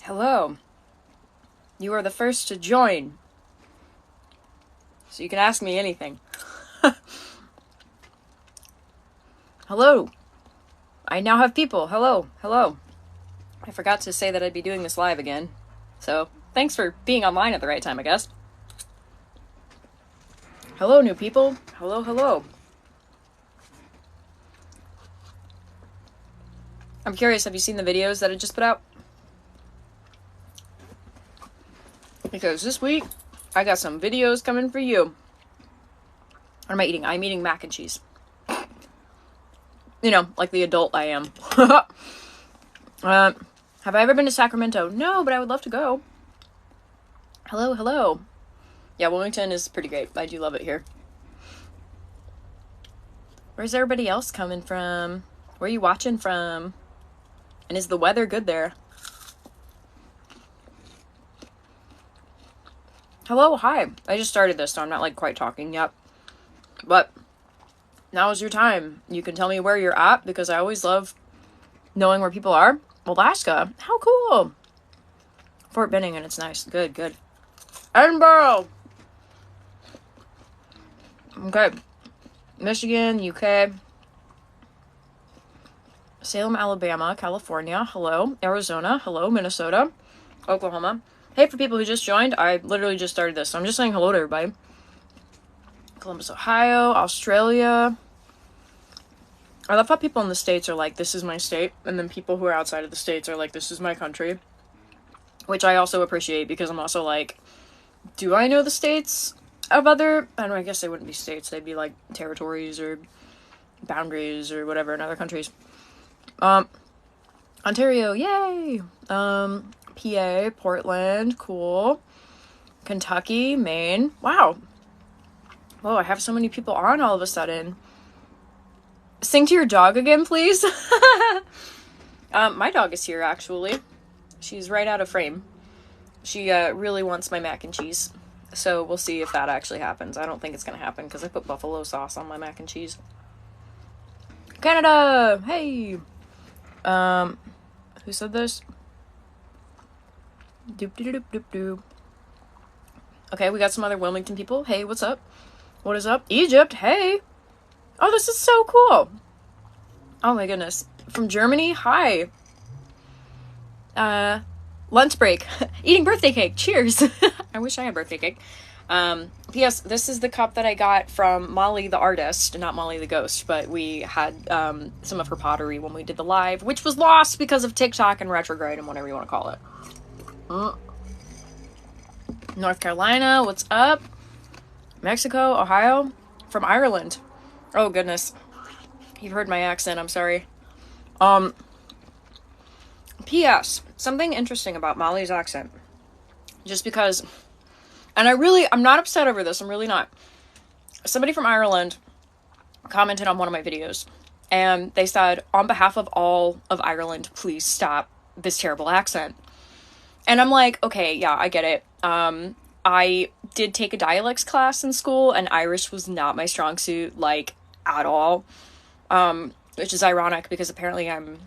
Hello. You are the first to join. So you can ask me anything. Hello. I now have people. Hello. Hello. I forgot to say that I'd be doing this live again. So, thanks for being online at the right time, I guess. Hello, new people. Hello, hello. I'm curious, have you seen the videos that I just put out? Because this week, I got some videos coming for you. What am I eating? I'm eating mac and cheese. You know, like the adult I am. Have I ever been to Sacramento? No, but I would love to go. Hello, hello. Yeah, Wilmington is pretty great. I do love it here. Where's everybody else coming from? Where are you watching from? And is the weather good there? Hello, hi. I just started this, so I'm not like quite talking yet. But now is your time. You can tell me where you're at because I always love knowing where people are. Alaska. How cool. Fort Benning, and it's nice. Good, good. Edinburgh. Okay. Michigan, UK. Salem, Alabama, California. Hello. Arizona. Hello. Minnesota. Oklahoma. Hey, for people who just joined, I literally just started this, so I'm just saying hello to everybody. Columbus, Ohio, Australia. I love how people in the States are like, this is my state, and then people who are outside of the States are like, this is my country. Which I also appreciate, because I'm also like, do I know the states of other... I don't know, I guess they wouldn't be states, they'd be like territories or boundaries or whatever in other countries. Ontario, yay! PA, Portland, cool. Kentucky, Maine. Wow. Whoa, I have so many people on all of a sudden. Sing to your dog again, please. My dog is here, actually. She's right out of frame. She really wants my mac and cheese. So we'll see if that actually happens. I don't think it's going to happen because I put buffalo sauce on my mac and cheese. Canada! Hey! Who said this? Doop doop doop doop doop. Okay, we got some other Wilmington people. Hey, what's up? What is up? Egypt, hey! Oh, this is so cool! Oh my goodness. From Germany, hi! Lunch break. Eating birthday cake, cheers! I wish I had birthday cake. P.S. This is the cup that I got from Molli the artist, not Molli the ghost, but we had some of her pottery when we did the live, which was lost because of TikTok and retrograde and whatever you want to call it. North Carolina, what's up? Mexico, Ohio, from Ireland. Oh goodness. You've heard my accent, I'm sorry. P.S. Something interesting about Molli's accent. Just because, and I'm not upset over this, I'm really not. Somebody from Ireland commented on one of my videos, and they said, on behalf of all of Ireland, please stop this terrible accent. And I'm like, okay, yeah, I get it. I did take a dialects class in school, and Irish was not my strong suit, like, at all. Which is ironic, because apparently I've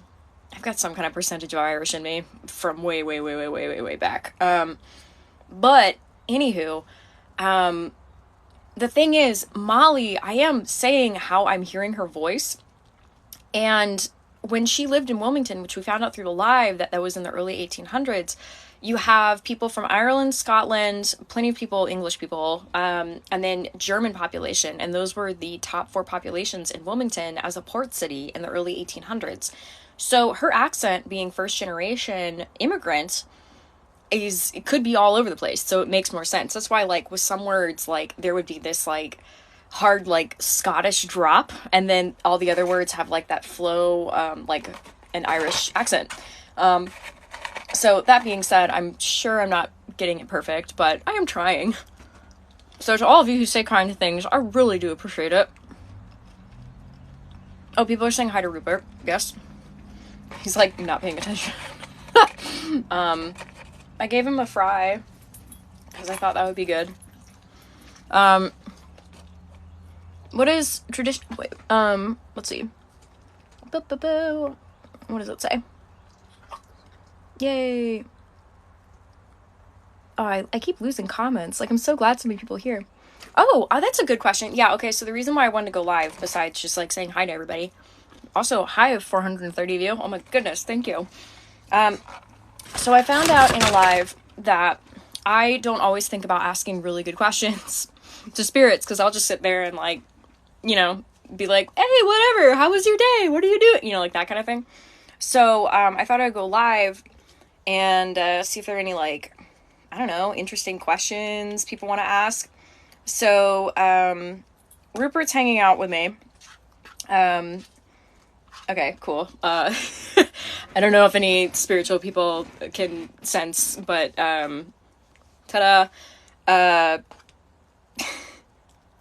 got some kind of percentage of Irish in me from way back. But, anywho, the thing is, Molli, I am saying how I'm hearing her voice, and when she lived in Wilmington, which we found out through the live that was in the early 1800s, you have people from Ireland, Scotland, plenty of people, English people, and then German population. And those were the top 4 populations in Wilmington as a port city in the early 1800s. So her accent, being first generation immigrant, it could be all over the place. So it makes more sense. That's why, like, with some words, like, there would be this, like, hard, like, Scottish drop. And then all the other words have, like, that flow, like, an Irish accent. So that being said, I'm sure I'm not getting it perfect, but I am trying. So to all of you who say kind things, I really do appreciate it. Oh, people are saying hi to Rupert. Yes. He's like not paying attention. I gave him a fry because I thought that would be good. What is tradition? Wait, let's see. What does it say? Yay. Oh, I keep losing comments. Like, I'm so glad so many people are here. Oh, that's a good question. Yeah, okay, so the reason why I wanted to go live, besides just, like, saying hi to everybody. Also, hi of 430 of you. Oh my goodness, thank you. So I found out in a live that I don't always think about asking really good questions to spirits, because I'll just sit there and, like, you know, be like, hey, whatever, how was your day? What are you doing? You know, like that kind of thing. So I thought I'd go live and see if there are any, like, I don't know, interesting questions people want to ask. So Rupert's hanging out with me. Okay, cool. I don't know if any spiritual people can sense, but ta-da.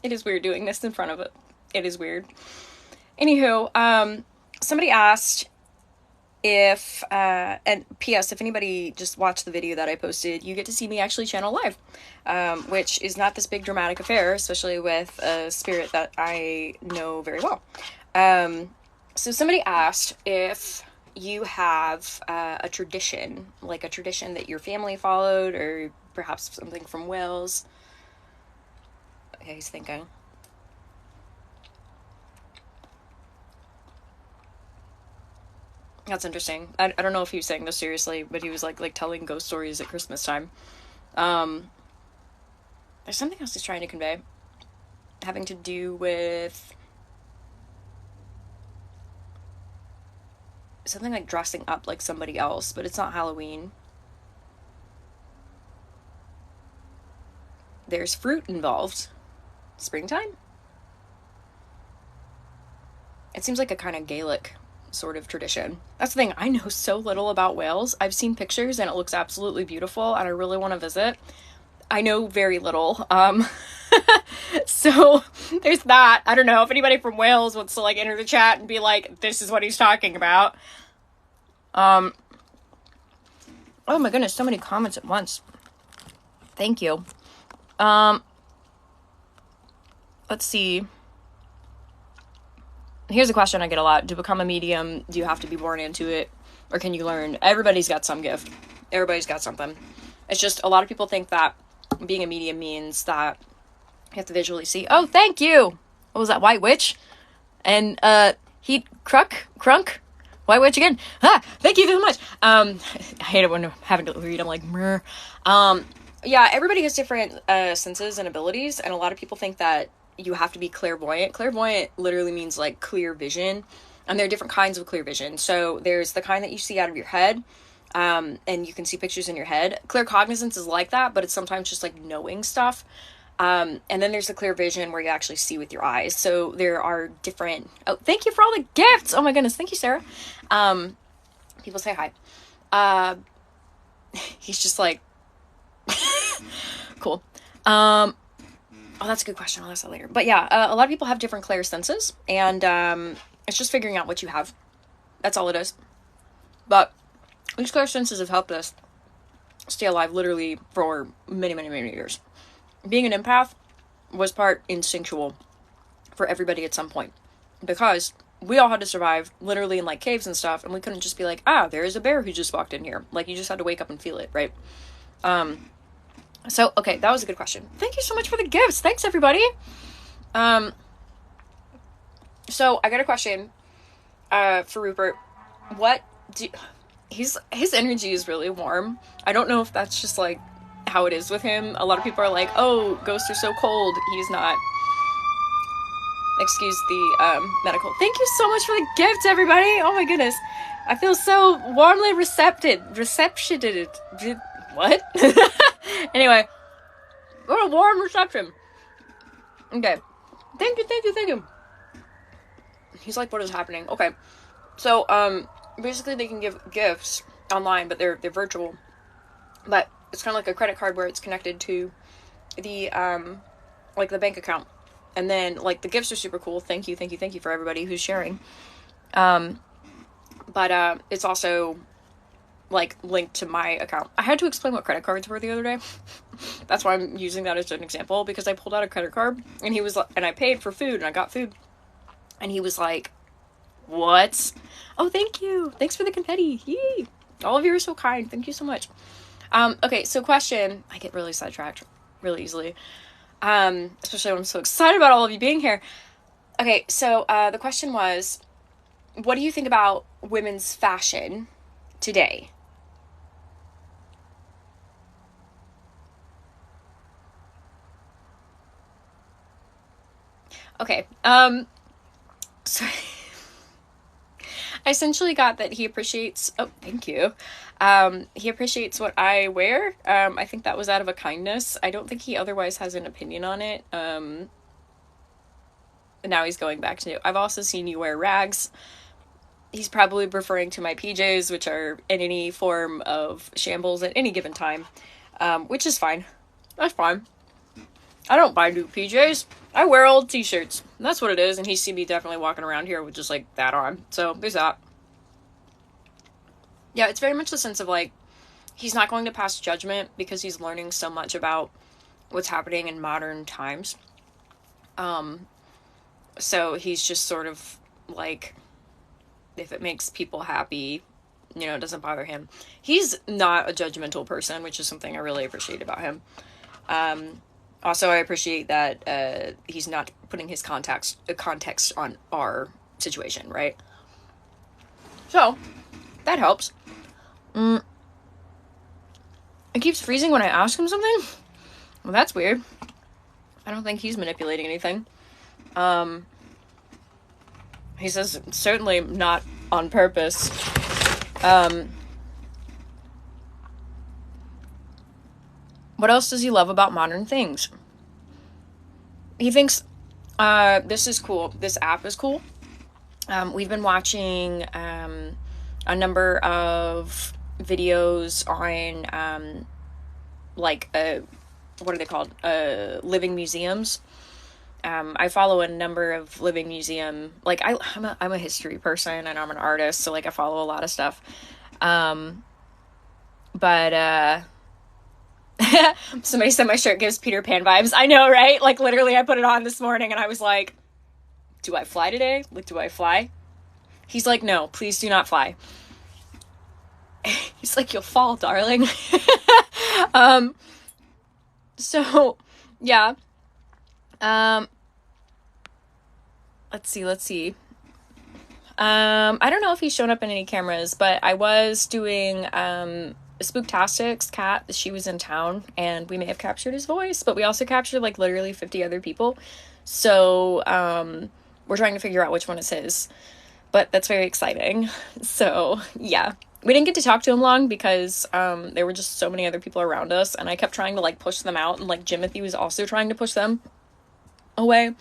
It is weird doing this in front of it. It is weird. Anywho, somebody asked if, and P.S., if anybody just watched the video that I posted, you get to see me actually channel live, which is not this big dramatic affair, especially with a spirit that I know very well. So somebody asked if you have a tradition, like a tradition that your family followed, or perhaps something from Wales. Okay, he's thinking. That's interesting. I don't know if he was saying this seriously, but he was like telling ghost stories at Christmas time. There's something else he's trying to convey, having to do with something like dressing up like somebody else, but it's not Halloween. There's fruit involved. Springtime? It seems like a kind of Gaelic sort of tradition. That's the thing, I know so little about Wales. I've seen pictures and it looks absolutely beautiful and I really want to visit. I know very little. So there's that. I don't know if anybody from Wales wants to like enter the chat and be like, this is what he's talking about. Oh my goodness, so many comments at once. Thank you. Let's see. Here's a question I get a lot. To become a medium, do you have to be born into it? Or can you learn? Everybody's got some gift. Everybody's got something. It's just a lot of people think that being a medium means that you have to visually see. Oh, thank you! What was that? White Witch? And, Crunk? White Witch again? Thank you so much! I hate it when I'm having to read. I'm like, meh. Yeah, everybody has different, senses and abilities, and a lot of people think that you have to be clairvoyant. Clairvoyant literally means like clear vision, and there are different kinds of clear vision. So there's the kind that you see out of your head, and you can see pictures in your head. Claircognizance is like that, but it's sometimes just like knowing stuff. And then there's the clear vision where you actually see with your eyes. So there are different. Oh, thank you for all the gifts. Oh my goodness, thank you, Sarah. People say hi. He's just like cool. Oh, that's a good question. I'll ask that later. But yeah, a lot of people have different clair senses, and it's just figuring out what you have. That's all it is. But these clair senses have helped us stay alive literally for many, many, many years. Being an empath was part instinctual for everybody at some point, because we all had to survive literally in like caves and stuff, and we couldn't just be like, there is a bear who just walked in here. Like, you just had to wake up and feel it, right? So, okay, that was a good question. Thank you so much for the gifts. Thanks, everybody. So I got a question, for Rupert. His energy is really warm. I don't know if that's just, like, how it is with him. A lot of people are like, oh, ghosts are so cold. He's not. Excuse the, medical. Thank you so much for the gifts, everybody. Oh my goodness. I feel so warmly recepted. What? Anyway, what a warm reception. Okay. Thank you. He's like, what is happening? Okay. So, basically they can give gifts online, but they're virtual. But it's kind of like a credit card where it's connected to the, like the bank account. And then, like, the gifts are super cool. Thank you for everybody who's sharing. But it's also like linked to my account. I had to explain what credit cards were the other day. That's why I'm using that as an example, because I pulled out a credit card and he was like, and I paid for food and I got food, and he was like, what? Oh, thank you. Thanks for the confetti. Yee. All of you are so kind. Thank you so much. Okay, so question. I get really sidetracked really easily. Especially when I'm so excited about all of you being here. Okay, so the question was, what do you think about women's fashion today? Okay, so I essentially got that he appreciates, oh, thank you. He appreciates what I wear. I think that was out of a kindness. I don't think he otherwise has an opinion on it. Now he's going back to, I've also seen you wear rags. He's probably referring to my PJs, which are in any form of shambles at any given time, which is fine. That's fine. I don't buy new PJs. I wear old t-shirts. That's what it is, and he's seen me definitely walking around here with just, like, that on. So, there's that. Yeah, it's very much the sense of, like, he's not going to pass judgment because he's learning so much about what's happening in modern times. So he's just sort of, like, if it makes people happy, it doesn't bother him. He's not a judgmental person, which is something I really appreciate about him. Also, I appreciate that he's not putting his context on our situation, right? So, that helps. It keeps freezing when I ask him something? Well, that's weird. I don't think he's manipulating anything. He says certainly not on purpose. What else does he love about modern things? He thinks this is cool. This app is cool. We've been watching a number of videos on what are they called? Living museums. I follow a number of living museum, like I'm a history person and I'm an artist, so like I follow a lot of stuff. But somebody said my shirt gives Peter Pan vibes. I know, right? Like literally I put it on this morning and I was like, do I fly today? Like, do I fly? He's like, no, please do not fly. He's like, you'll fall, darling. So yeah. Let's see. I don't know if he's shown up in any cameras, but I was doing, Spooktastic's cat. She was in town and we may have captured his voice, but we also captured like literally 50 other people. So, we're trying to figure out which one is his, but that's very exciting. So yeah, we didn't get to talk to him long because, there were just so many other people around us and I kept trying to like push them out, and like Jimothy was also trying to push them away,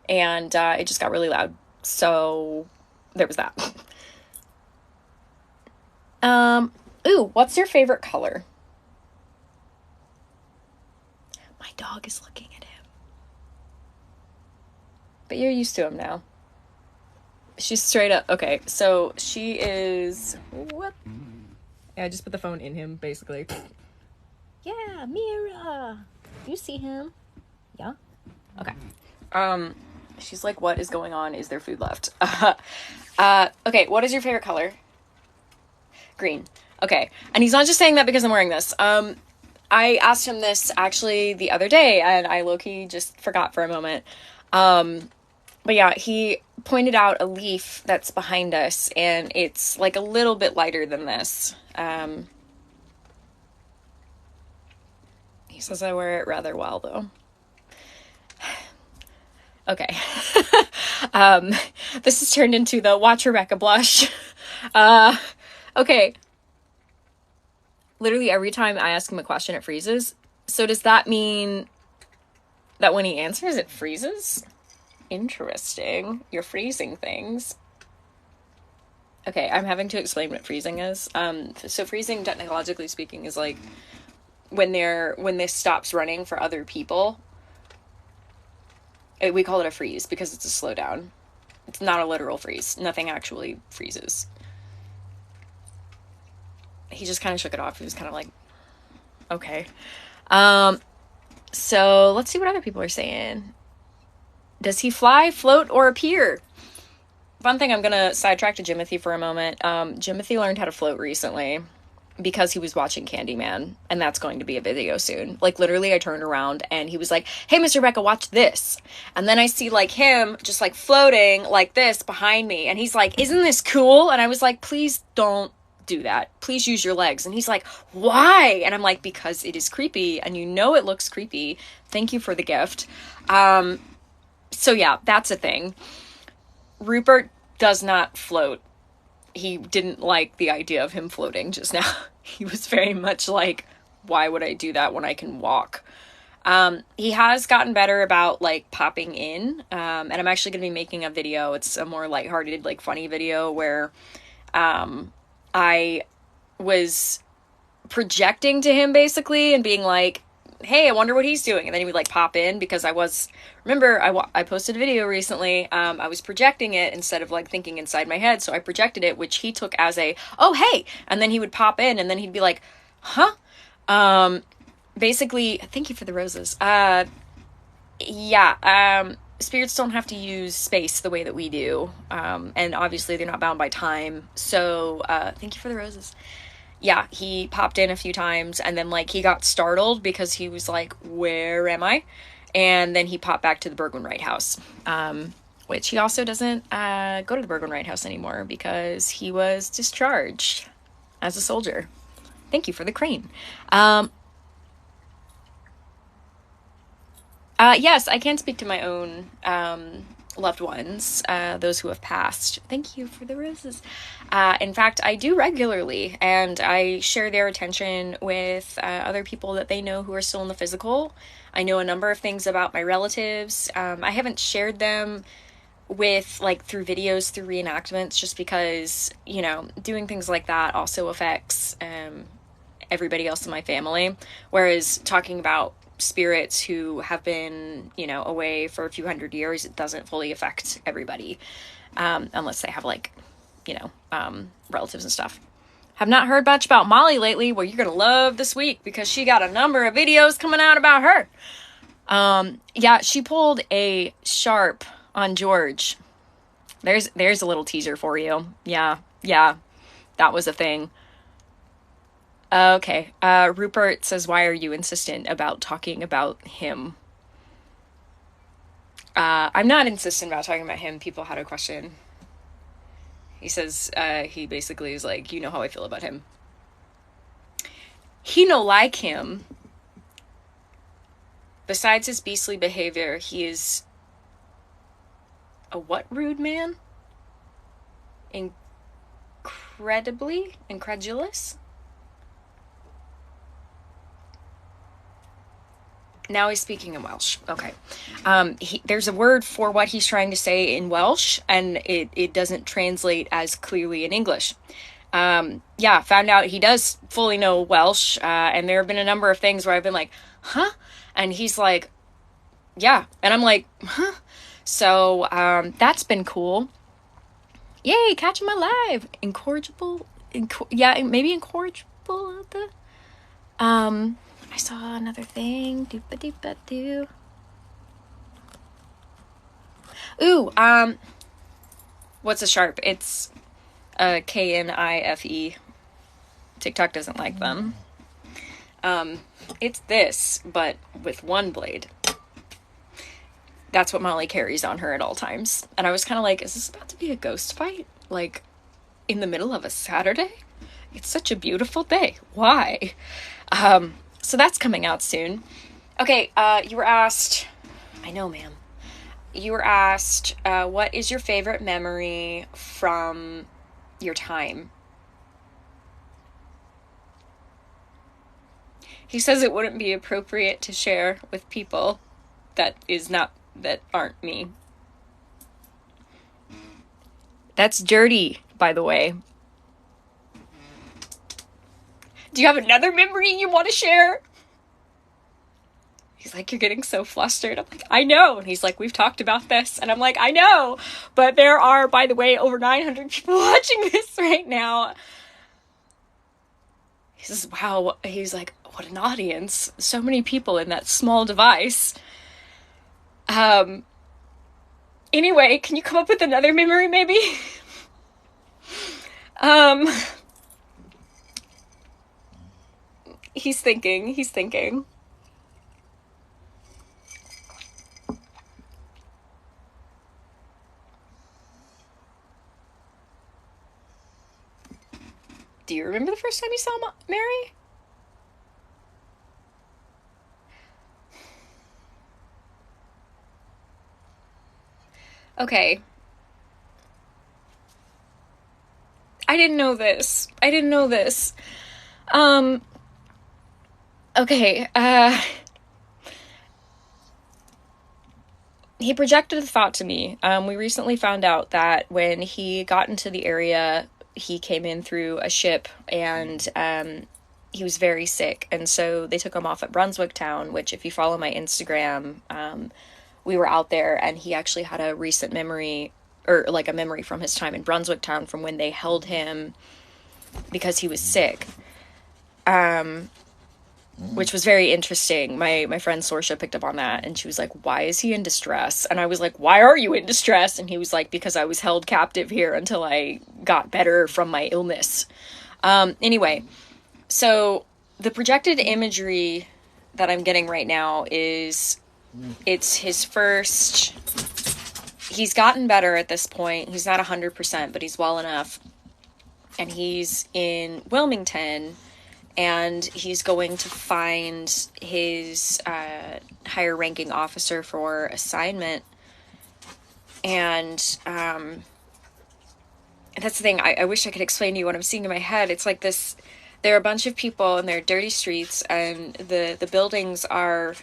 and it just got really loud. So there was that. Ooh, what's your favorite color? My dog is looking at him. But you're used to him now. She's straight up. Okay, so she is... What? Yeah, I just put the phone in him, basically. Yeah, Mira. You see him? Yeah? Okay. She's like, what is going on? Is there food left? Okay, what is your favorite color? Green. Okay, and he's not just saying that because I'm wearing this. I asked him this actually the other day, and I low-key just forgot for a moment. But yeah, he pointed out a leaf that's behind us, and it's like a little bit lighter than this. He says I wear it rather well, though. Okay. This has turned into the watch Rebecca blush. Okay. Literally every time I ask him a question, it freezes. So does that mean that when he answers, it freezes? Interesting. You're freezing things. Okay, I'm having to explain what freezing is. So freezing, technologically speaking, is like when this stops running for other people. We call it a freeze because it's a slowdown. It's not a literal freeze. Nothing actually freezes. He just kind of shook it off. He was kind of like, okay. So let's see what other people are saying. Does he fly, float, or appear? Fun thing, I'm going to sidetrack to Jimothy for a moment. Jimothy learned how to float recently. because he was watching Candyman, and that's going to be a video soon. Like, literally, I turned around and he was like, hey, Mr. Becca, watch this. And then I see, like, him just, like, floating like this behind me. And he's like, isn't this cool? And I was like, please don't do that. Please use your legs. And he's like, why? And I'm like, because it is creepy, and you know it looks creepy. Thank you for the gift. So yeah, that's a thing. Rupert does not float. He didn't like the idea of him floating just now. He was very much like, why would I do that when I can walk? He has gotten better about, like, popping in. And I'm actually going to be making a video. It's a more lighthearted, like, funny video where I was projecting to him, basically, and being like, hey, I wonder what he's doing. And then he would, like, pop in, because remember, I posted a video recently. I was projecting it instead of, like, thinking inside my head. So I projected it, which he took as a, oh, hey. And then he would pop in, and then he'd be like, huh? Basically, thank you for the roses. Spirits don't have to use space the way that we do. And obviously they're not bound by time. So, thank you for the roses. Yeah, he popped in a few times, and then, like, he got startled because he was like, where am I? And then he popped back to the Bergwijn House, which he also doesn't go to the Bergwijn House anymore because he was discharged as a soldier. Thank you for the crane. Yes, I can speak to my own loved ones, those who have passed. Thank you for the roses. In fact, I do regularly, and I share their attention with other people that they know who are still in the physical. I know a number of things about my relatives. I haven't shared them with, like, through videos, through reenactments, just because, you know, doing things like that also affects everybody else in my family. Whereas talking about spirits who have been, you know, away for a few hundred years, it doesn't fully affect everybody, unless they have, like, you know, relatives and stuff. Have not heard much about Molli lately. Well, you're gonna love this week, because she got a number of videos coming out about her. Yeah, she pulled a sharp on George. There's a little teaser for you. Yeah, that was a thing. Okay, Rupert says, why are you insistent about talking about him? I'm not insistent about talking about him. People had a question. He says, he basically is like, you know how I feel about him. He no like him. Besides his beastly behavior, he is a what rude man? Incredulous? Now he's speaking in Welsh. Okay. There's a word for what he's trying to say in Welsh, and it doesn't translate as clearly in English. Yeah, found out he does fully know Welsh, and there have been a number of things where I've been like, huh? And he's like, yeah. And I'm like, huh? So, that's been cool. Yay, catch him alive. Incorrigible? Yeah, maybe incorrigible. I saw another thing. Doo-ba-doo-ba-doo. Ooh, what's a sharp? It's KNIFE. TikTok doesn't like them. It's this, but with one blade. That's what Molli carries on her at all times. And I was kind of like, is this about to be a ghost fight? Like, in the middle of a Saturday? It's such a beautiful day. Why? So that's coming out soon. Okay, you were asked... I know, ma'am. You were asked, what is your favorite memory from your time? He says it wouldn't be appropriate to share with people that aren't me. That's dirty, by the way. Do you have another memory you want to share? He's like, you're getting so flustered. I'm like, I know. And he's like, we've talked about this. And I'm like, I know. But there are, by the way, over 900 people watching this right now. He says, wow. He's like, what an audience. So many people in that small device. Anyway, can you come up with another memory, maybe? He's thinking. He's thinking. Do you remember the first time you saw Mary? Okay. I didn't know this. Okay, he projected a thought to me. We recently found out that when he got into the area, he came in through a ship, and he was very sick, and so they took him off at Brunswick Town, which, if you follow my Instagram, we were out there, and he actually had a recent memory, or like a memory from his time in Brunswick Town from when they held him because he was sick. Which was very interesting. My friend Sorsha picked up on that, and she was like, why is he in distress? And I was like, why are you in distress? And he was like, because I was held captive here until I got better from my illness. Anyway, so the projected imagery that I'm getting right now is, it's his first, he's gotten better at this point. He's not 100%, but he's well enough. And he's in Wilmington, and he's going to find his higher ranking officer for assignment. And that's the thing. I wish I could explain to you what I'm seeing in my head. It's like this, there are a bunch of people, and they're dirty streets, and the buildings are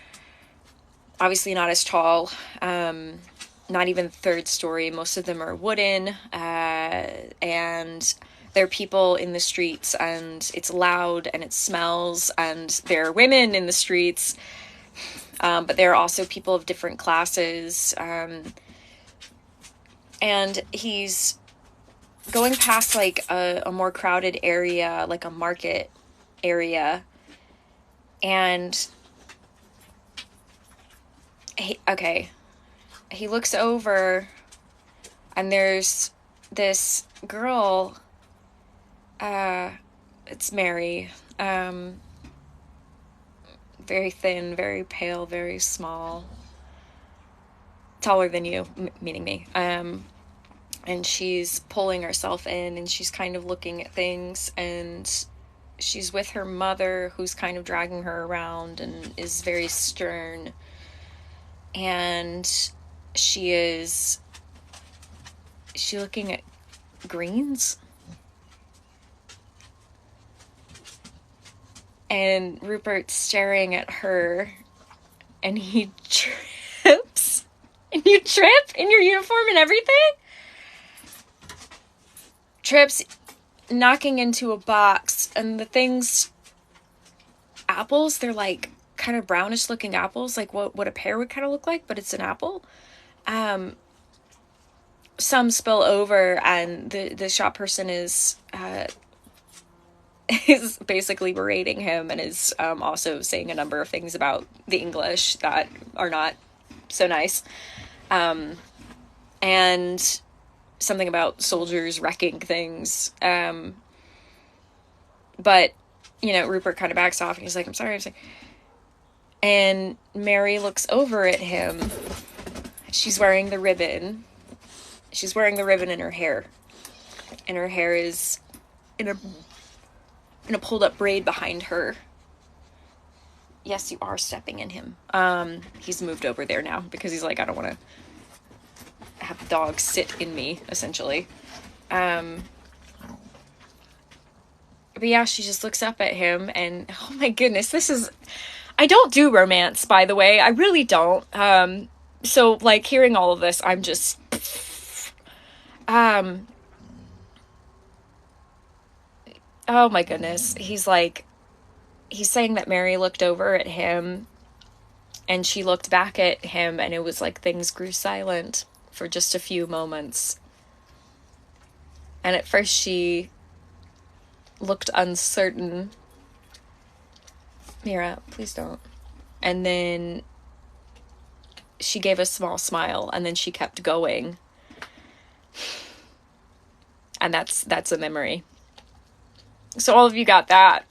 obviously not as tall, not even third story. Most of them are wooden, and there are people in the streets, and it's loud, and it smells, and there are women in the streets, but there are also people of different classes, and he's going past like a more crowded area, like a market area, and he looks over, and there's this girl. It's Mary, very thin, very pale, very small, taller than you, meaning me, and she's pulling herself in, and she's kind of looking at things, and she's with her mother, who's kind of dragging her around and is very stern, and she's looking at greens. And Rupert's staring at her, and he trips. And you trip in your uniform and everything? Trips, knocking into a box, and the thing's apples. They're like kind of brownish looking apples, like what a pear would kind of look like, but it's an apple. Some spill over, and the shop person is basically berating him, and is also saying a number of things about the English that are not so nice, and something about soldiers wrecking things, but Rupert kind of backs off, and he's like, I'm sorry. And Mary looks over at him. She's wearing the ribbon in her hair, and her hair is in a pulled up braid behind her. Yes, you are stepping in him. He's moved over there now because he's like, I don't want to have the dog sit in me, essentially. But yeah, she just looks up at him, and oh my goodness, I don't do romance, by the way. I really don't. So like hearing all of this, I'm just, oh my goodness. He's saying that Mary looked over at him, and she looked back at him, and it was like things grew silent for just a few moments. And at first she looked uncertain. Mira, please don't. And then she gave a small smile, and then she kept going. And that's a memory. So all of you got that.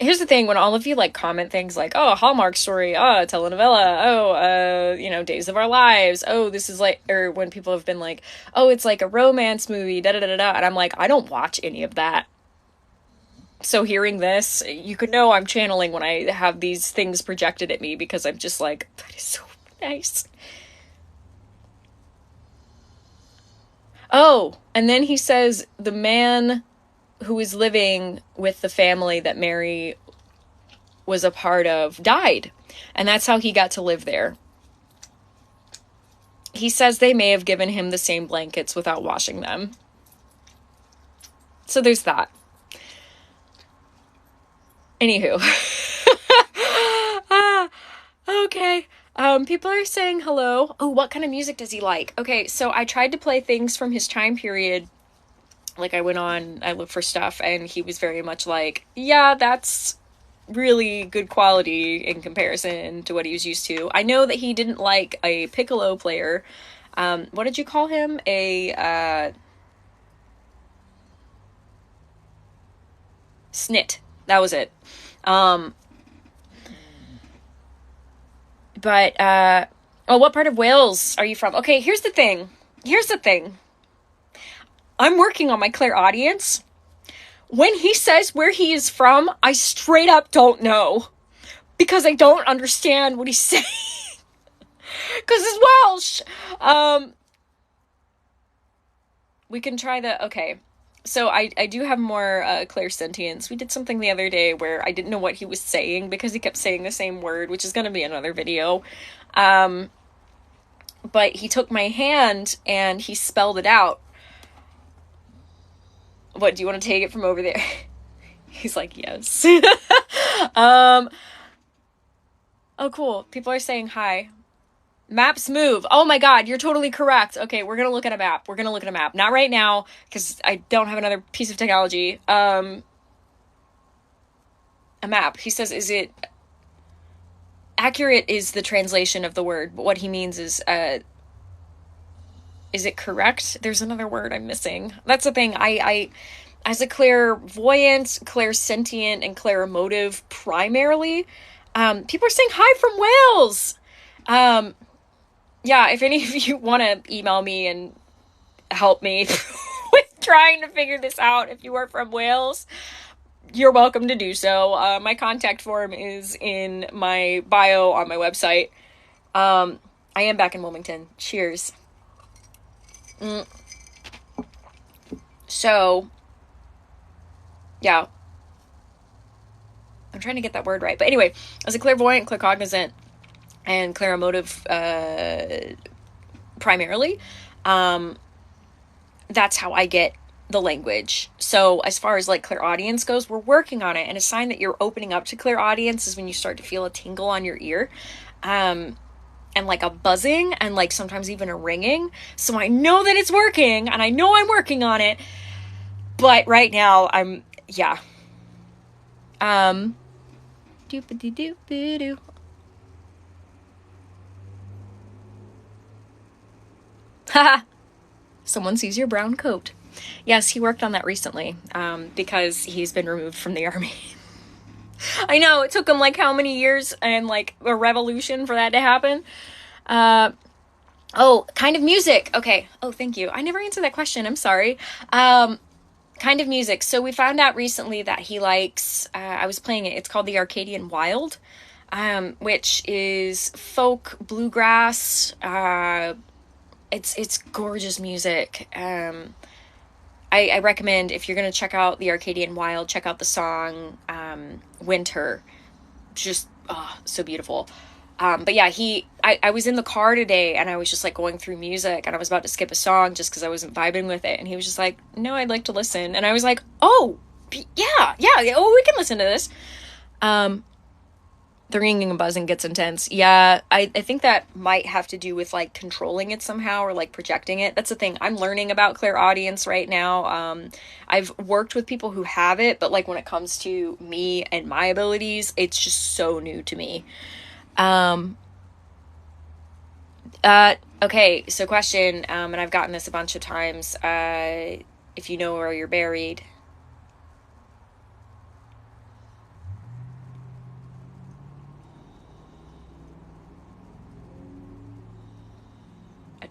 Here's the thing, when all of you like comment things like, oh, Hallmark story, oh, telenovela, oh, Days of Our Lives, oh, this is like, or when people have been like, oh, it's like a romance movie, da da da da, and I'm like, I don't watch any of that. So hearing this, you could know I'm channeling when I have these things projected at me, because I'm just like, that is so nice. Oh, and then he says the man who was living with the family that Mary was a part of died, and that's how he got to live there. He says they may have given him the same blankets without washing them. So there's that. Anywho. Okay. People are saying hello. Oh, what kind of music does he like? Okay, so I tried to play things from his time period. Like, I looked for stuff, and he was very much like, yeah, that's really good quality in comparison to what he was used to. I know that he didn't like a piccolo player. What did you call him? Snit. That was it. What part of Wales are you from? Okay, here's the thing. I'm working on my clairaudience. When he says where he is from, I straight up don't know. Because I don't understand what he's saying. Because it's Welsh. We can try okay. So I do have more clairsentience. We did something the other day where I didn't know what he was saying because he kept saying the same word, which is going to be another video. But he took my hand and he spelled it out. What, do you want to take it from over there? He's like, yes. Oh, cool. People are saying hi. Maps move. Oh my god, you're totally correct. Okay, we're gonna look at a map. Not right now, because I don't have another piece of technology. A map. He says, is it... Accurate is the translation of the word, but what he means is it correct? There's another word I'm missing. That's the thing. I as a clairvoyant, clairsentient, and clairemotive primarily, people are saying hi from Wales. Yeah, if any of you want to email me and help me with trying to figure this out, if you are from Wales, you're welcome to do so. My contact form is in my bio on my website. I am back in Wilmington. Cheers. So, yeah. I'm trying to get that word right. But anyway, as a clairvoyant, claircognizant, and clairemotive, primarily, that's how I get the language. So as far as like clairaudience goes, we're working on it. And a sign that you're opening up to clairaudience is when you start to feel a tingle on your ear. And like a buzzing and like sometimes even a ringing. So I know that it's working and I know I'm working on it. But right now yeah. Doop-a-dee-doop-a-doo. Haha. Someone sees your brown coat. Yes, he worked on that recently, because he's been removed from the army. I know, it took him like how many years and like a revolution for that to happen. Oh, kind of music. Okay. Oh, thank you. I never answered that question. I'm sorry. Kind of music. So we found out recently that he likes, I was playing it. It's called the Arcadian Wild, which is folk bluegrass. It's gorgeous music. I recommend, if you're going to check out the Arcadian Wild, check out the song, Winter. Just, so beautiful. But yeah, I was in the car today and I was just like going through music and I was about to skip a song just because I wasn't vibing with it. And he was just like, no, I'd like to listen. And I was like, oh, yeah. Oh, we can listen to this. The ringing and buzzing gets intense. Yeah, I think that might have to do with like controlling it somehow or like projecting it. That's the thing. I'm learning about clairaudience right now. I've worked with people who have it, but like when it comes to me and my abilities, it's just so new to me. Okay, so question, and I've gotten this a bunch of times, if you know where you're buried.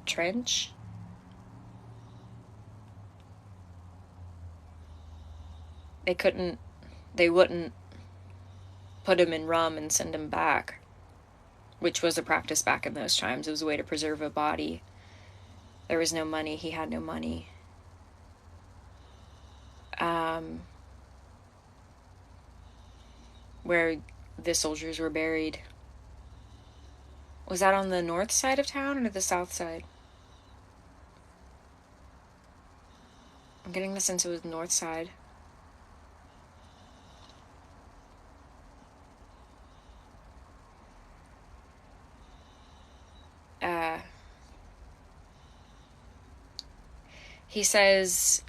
trench. They wouldn't put him in rum and send him back, which was a practice back in those times. It was a way to preserve a body. There was no money. He had no money. Where the soldiers were buried. Was that on the north side of town or the south side? I'm getting the sense it was north side. He says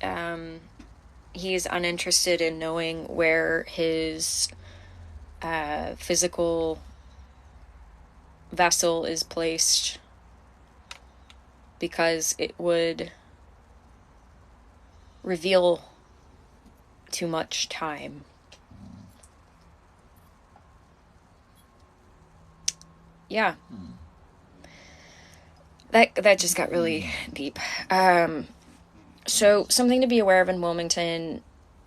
he is uninterested in knowing where his physical vessel is placed because it would reveal too much time. Yeah. That just got really deep. So something to be aware of in Wilmington,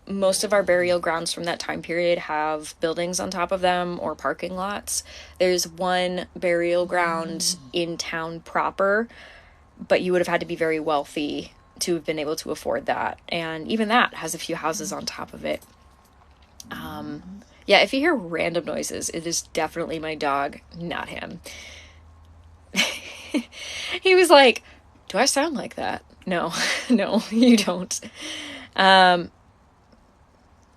most of our burial grounds from that time period have buildings on top of them or parking lots. There's one burial ground in town proper, but you would have had to be very wealthy to have been able to afford that. And even that has a few houses on top of it. Yeah, if you hear random noises, it is definitely my dog, not him. He was like, do I sound like that? No, no, you don't. Oh,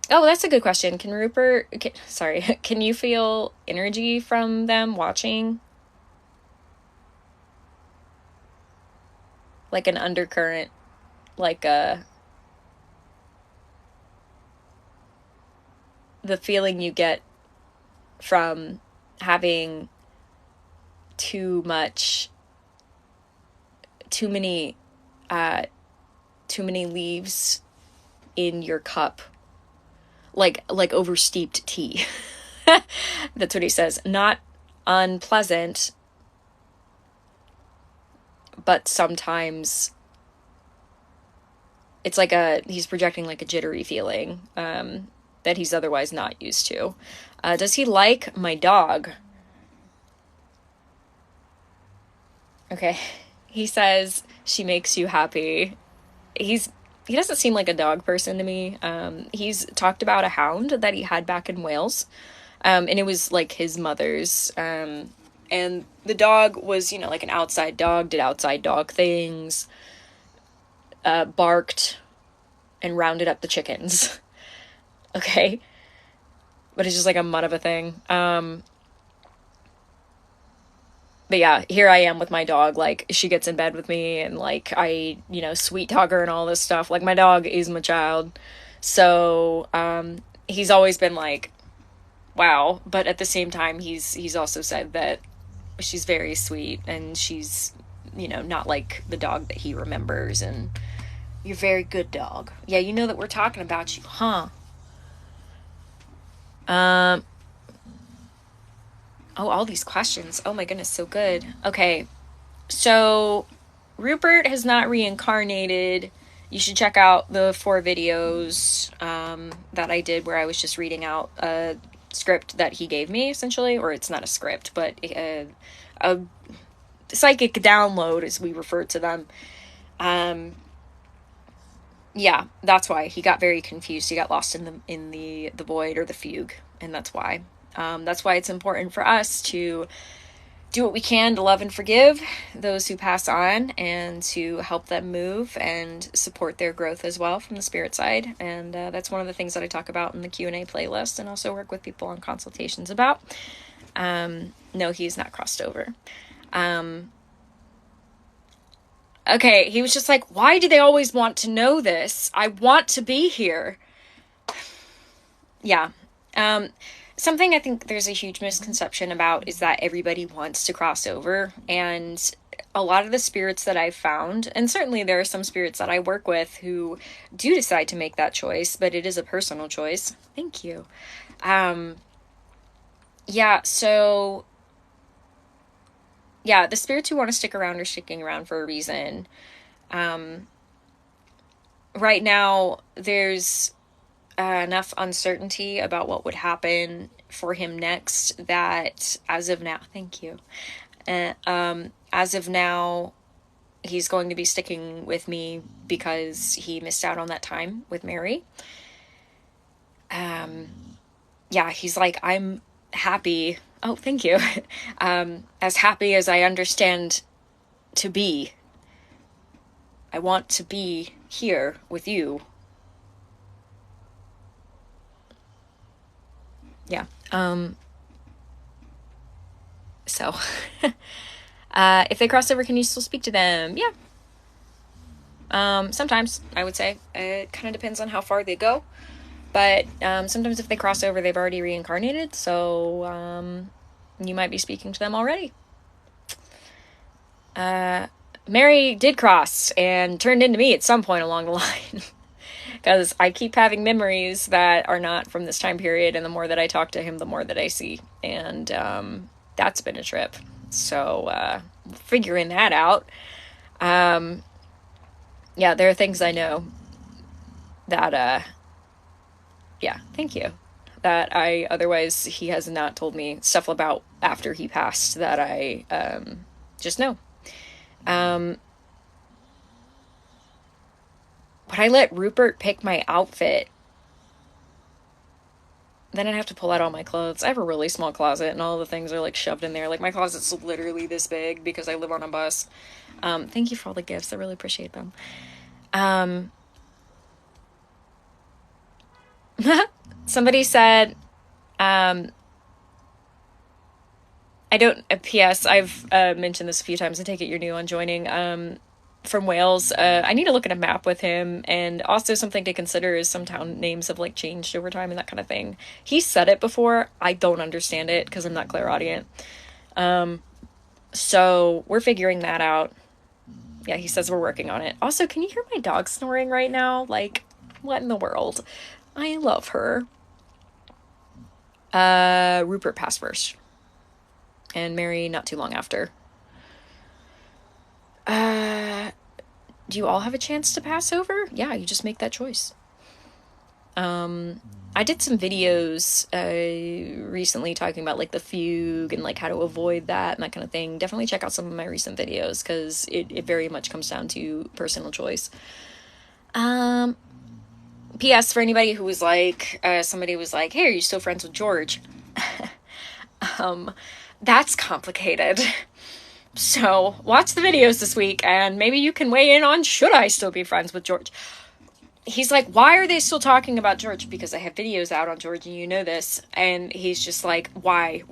that's a good question. Can you feel energy from them watching? Like an undercurrent, like the feeling you get from having too many leaves in your cup, like oversteeped tea. That's what he says. Not unpleasant, but sometimes it's like he's projecting like a jittery feeling that he's otherwise not used to. Does he like my dog? Okay. He says she makes you happy. He doesn't seem like a dog person to me. He's talked about a hound that he had back in Wales. And it was like his mother's. And the dog was, like an outside dog, did outside dog things, barked and rounded up the chickens. Okay. But it's just like a mutt of a thing. But yeah, here I am with my dog, like, she gets in bed with me, and, like, I, sweet talk her and all this stuff. Like, my dog is my child. So, he's always been like, wow. But at the same time, he's also said that she's very sweet, and she's, not like the dog that he remembers, and you're a very good dog. Yeah, you know that we're talking about you, huh? Oh, all these questions. Oh my goodness, so good. Okay, so Rupert has not reincarnated. You should check out the 4 videos that I did where I was just reading out a script that he gave me, essentially. Or it's not a script, but a psychic download, as we refer to them. Yeah, that's why he got very confused. He got lost in the void or the fugue, and that's why. That's why it's important for us to do what we can to love and forgive those who pass on, and to help them move and support their growth as well from the spirit side. And that's one of the things that I talk about in the Q&A playlist, and also work with people on consultations about. No, he's not crossed over. Okay, he was just like, why do they always want to know this? I want to be here. Yeah. Something I think there's a huge misconception about is that everybody wants to cross over. And a lot of the spirits that I've found, and certainly there are some spirits that I work with who do decide to make that choice, but it is a personal choice. Thank you. Yeah, so yeah, the spirits who want to stick around are sticking around for a reason. Right now, there's enough uncertainty about what would happen for him next that as of now, thank you. As of now, he's going to be sticking with me because he missed out on that time with Mary. Yeah, he's like, I'm happy. Oh, thank you. As happy as I understand to be. I want to be here with you. Yeah. So, if they cross over, can you still speak to them? Yeah. Sometimes, I would say. It kind of depends on how far they go. But sometimes if they cross over, they've already reincarnated. So, you might be speaking to them already. Mary did cross and turned into me at some point along the line. Because I keep having memories that are not from this time period, and the more that I talk to him, the more that I see. And that's been a trip. So, figuring that out. Yeah, there are things I know that, yeah, thank you. That I, otherwise, he has not told me stuff about after he passed that I just know. Would I let Rupert pick my outfit? Then I'd have to pull out all my clothes. I have a really small closet, and all the things are like shoved in there. Like, my closet's literally this big because I live on a bus. Thank you for all the gifts. I really appreciate them. Somebody said, I don't, P.S. I've mentioned this a few times. I take it you're new on joining. From Wales. I need to look at a map with him, and also something to consider is some town names have like changed over time and that kind of thing. He said it before. I don't understand it because I'm not clairaudient. So we're figuring that out. Yeah, he says we're working on it. Also, can you hear my dog snoring right now? Like, what in the world? I love her. Rupert passed first, and Mary not too long after. Do you all have a chance to pass over? Yeah, you just make that choice. I did some videos recently talking about like the fugue and like how to avoid that and that kind of thing. Definitely check out some of my recent videos because it very much comes down to personal choice. P.S. for anybody who was like, somebody was like, hey, are you still friends with George? That's complicated. So watch the videos this week and maybe you can weigh in on should I still be friends with George. He's like, why are they still talking about George? Because I have videos out on George and you know this. And he's just like, why?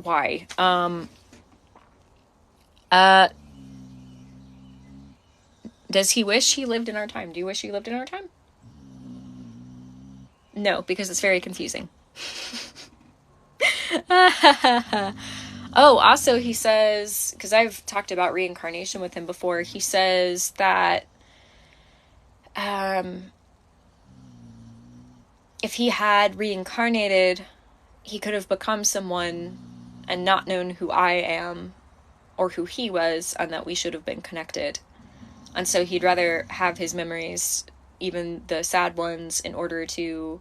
Does he wish he lived in our time? Do you wish he lived in our time? No, because it's very confusing. Oh, also he says, because I've talked about reincarnation with him before, he says that if he had reincarnated, he could have become someone and not known who I am or who he was, and that we should have been connected. And so he'd rather have his memories, even the sad ones, in order to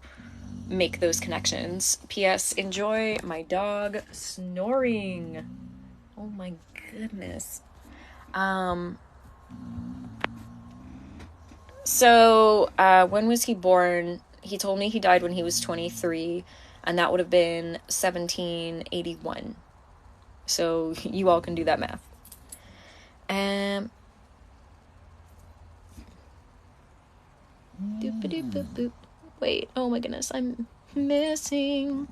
make those connections. P.S. Enjoy my dog snoring. Oh my goodness. So, when was he born? He told me he died when he was 23, and that would have been 1781. So, you all can do that math. Doop-a-doop-boop-boop. Wait, oh my goodness, I'm missing.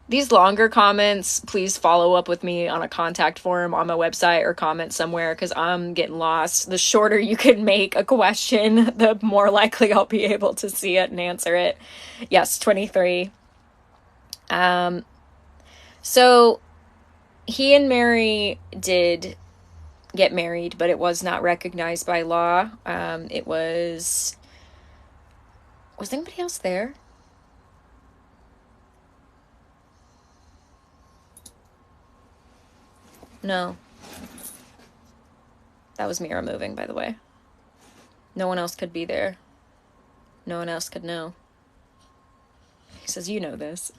These longer comments, please follow up with me on a contact form on my website or comment somewhere because I'm getting lost. The shorter you can make a question, the more likely I'll be able to see it and answer it. Yes, 23. So he and Mary did get married, but it was not recognized by law. It was anybody else there? No. That was Mira moving, by the way. No one else could be there. No one else could know. He says, you know this.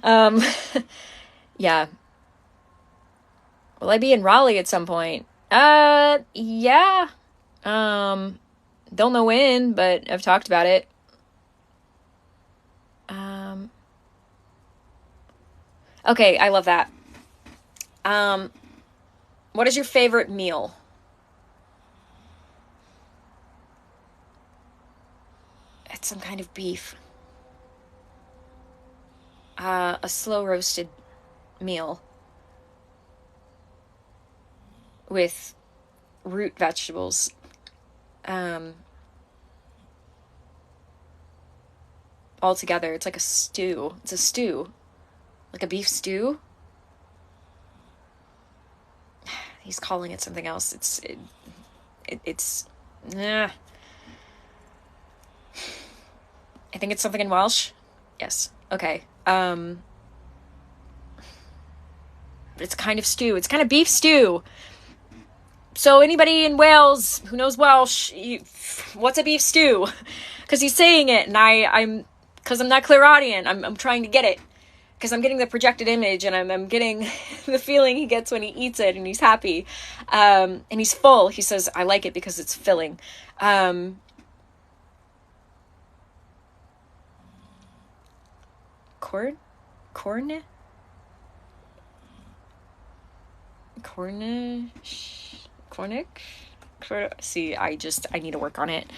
Yeah. Will I be in Raleigh at some point? Yeah. Don't know when, but I've talked about it. Okay, I love that. What is your favorite meal? It's some kind of beef. A slow roasted meal with root vegetables. All together. It's like a stew. It's a stew. Like a beef stew. He's calling it something else. It's I think it's something in Welsh. Yes. Okay. It's kind of stew. It's kind of beef stew. So anybody in Wales who knows Welsh, what's a beef stew? Because he's saying it, and because I'm not clairaudient, I'm trying to get it. Because I'm getting the projected image, and I'm getting the feeling he gets when he eats it, and he's happy. And he's full. He says, I like it because it's filling. Cornish? See, I need to work on it.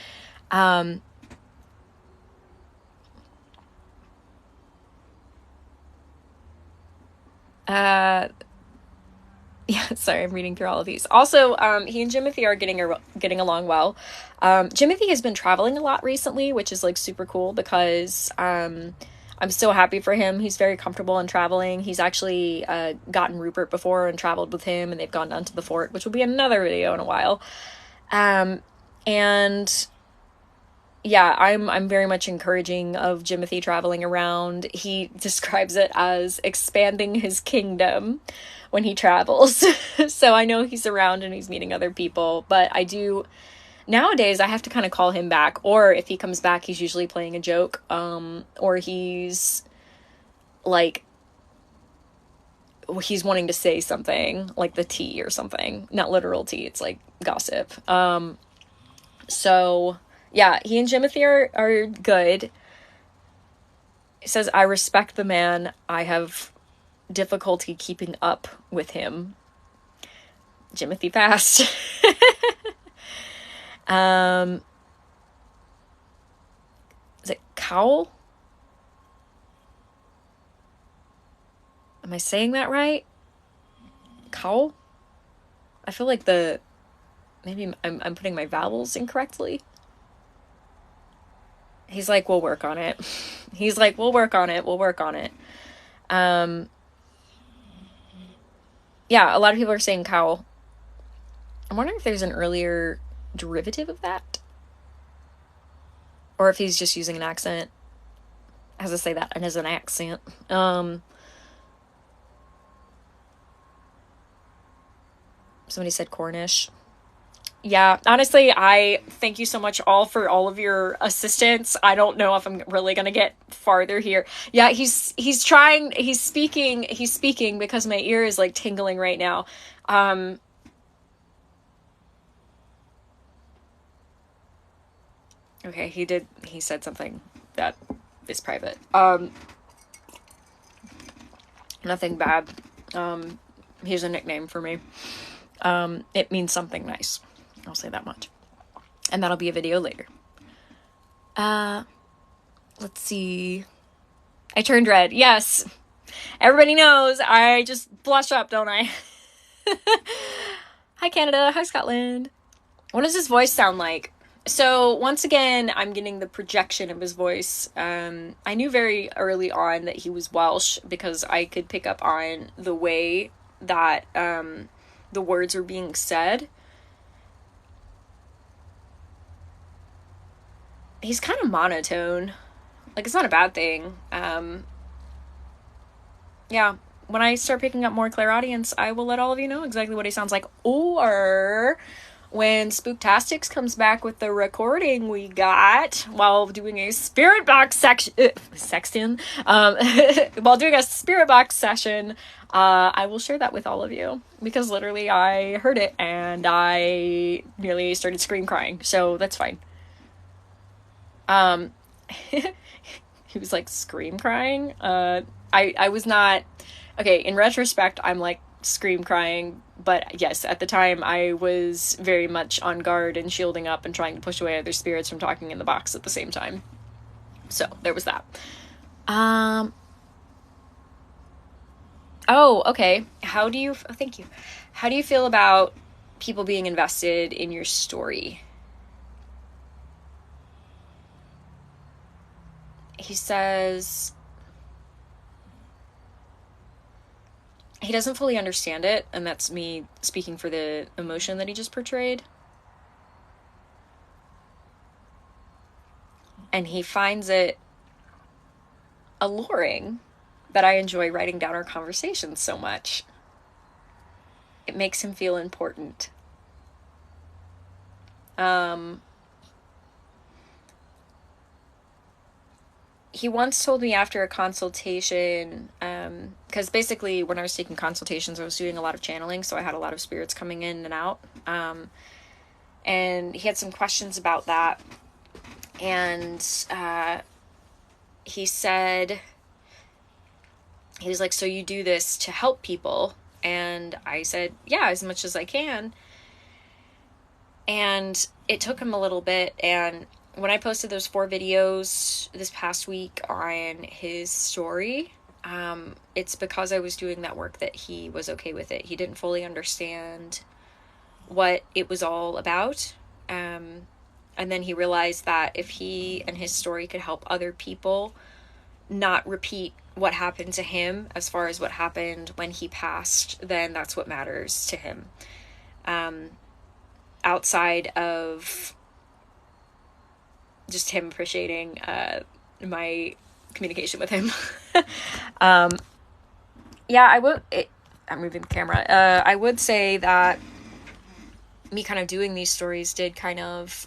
Yeah, sorry, I'm reading through all of these. Also, he and Jimothy are getting along well. Jimothy has been traveling a lot recently, which is like super cool because I'm so happy for him. He's very comfortable in traveling. He's actually gotten Rupert before and traveled with him, and they've gone down to the fort, which will be another video in a while. And yeah, I'm very much encouraging of Jimothy traveling around. He describes it as expanding his kingdom when he travels. So I know he's around and he's meeting other people, but nowadays I have to kind of call him back, or if he comes back, he's usually playing a joke, or he's like, he's wanting to say something, like the tea or something. Not literal tea, it's like gossip. So yeah, he and Jimothy are good. He says, I respect the man. I have difficulty keeping up with him. Jimothy fast. Is it cowl? Am I saying that right? Cowl? I feel like maybe I'm putting my vowels incorrectly. He's like, we'll work on it. He's like, we'll work on it. We'll work on it. Yeah, a lot of people are saying cowl. I'm wondering if there's an earlier derivative of that. Or if he's just using an accent. As I say that, and as an accent. Somebody said Cornish. Yeah, honestly, I thank you so much all for all of your assistance. I don't know if I'm really gonna get farther here. Yeah, he's speaking because my ear is like tingling right now. Okay, he said something that is private. Nothing bad. Here's a nickname for me. It means something nice. I'll say that much. And that'll be a video later. Let's see. I turned red. Yes. Everybody knows I just blush up, don't I? Hi, Canada. Hi, Scotland. What does his voice sound like? So once again, I'm getting the projection of his voice. I knew very early on that he was Welsh because I could pick up on the way that the words are being said. He's kind of monotone. Like, it's not a bad thing. Yeah, when I start picking up more clairaudience, I will let all of you know exactly what he sounds like. Or when Spooktastics comes back with the recording we got while doing a spirit box sexton, while doing a spirit box session, I will share that with all of you, because literally I heard it and I nearly started scream crying, so that's fine. He was like, scream crying? I was not, okay, in retrospect, I'm like scream crying, but yes, at the time I was very much on guard and shielding up and trying to push away other spirits from talking in the box at the same time. So there was that. Oh, okay. Thank you. How do you feel about people being invested in your story? He says he doesn't fully understand it, and that's me speaking for the emotion that he just portrayed. And he finds it alluring that I enjoy writing down our conversations so much. It makes him feel important. He once told me after a consultation, because basically when I was taking consultations, I was doing a lot of channeling, so I had a lot of spirits coming in and out. And he had some questions about that. And he said, he was like, so you do this to help people? And I said, yeah, as much as I can. And it took him a little bit, and when I posted those 4 videos this past week on his story, it's because I was doing that work that he was okay with it. He didn't fully understand what it was all about. And then he realized that if he and his story could help other people not repeat what happened to him as far as what happened when he passed, then that's what matters to him. Outside of just him appreciating my communication with him. Yeah, I'm moving the camera. I would say that me kind of doing these stories did kind of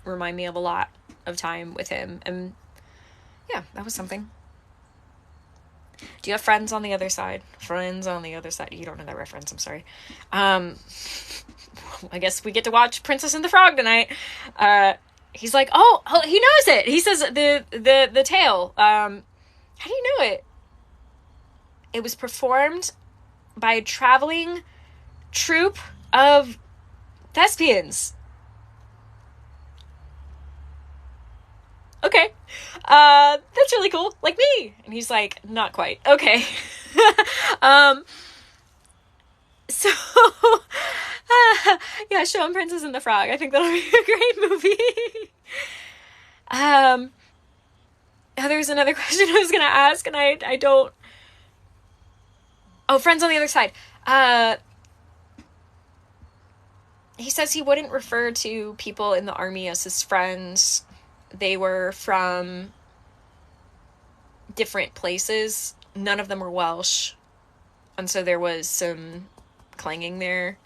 remind me of a lot of time with him. And yeah, that was something. Do you have friends on the other side? Friends on the other side. You don't know that reference, I'm sorry. I guess we get to watch Princess and the Frog tonight. He's like, oh, he knows it. He says the tale. How do you know it? It was performed by a traveling troupe of thespians. Okay. That's really cool. Like me. And he's like, not quite. Okay. So, yeah, show him Princess and the Frog. I think that'll be a great movie. There's another question I was going to ask, and I don't... Oh, friends on the other side. He says he wouldn't refer to people in the army as his friends. They were from different places. None of them were Welsh. And so there was some clanging there.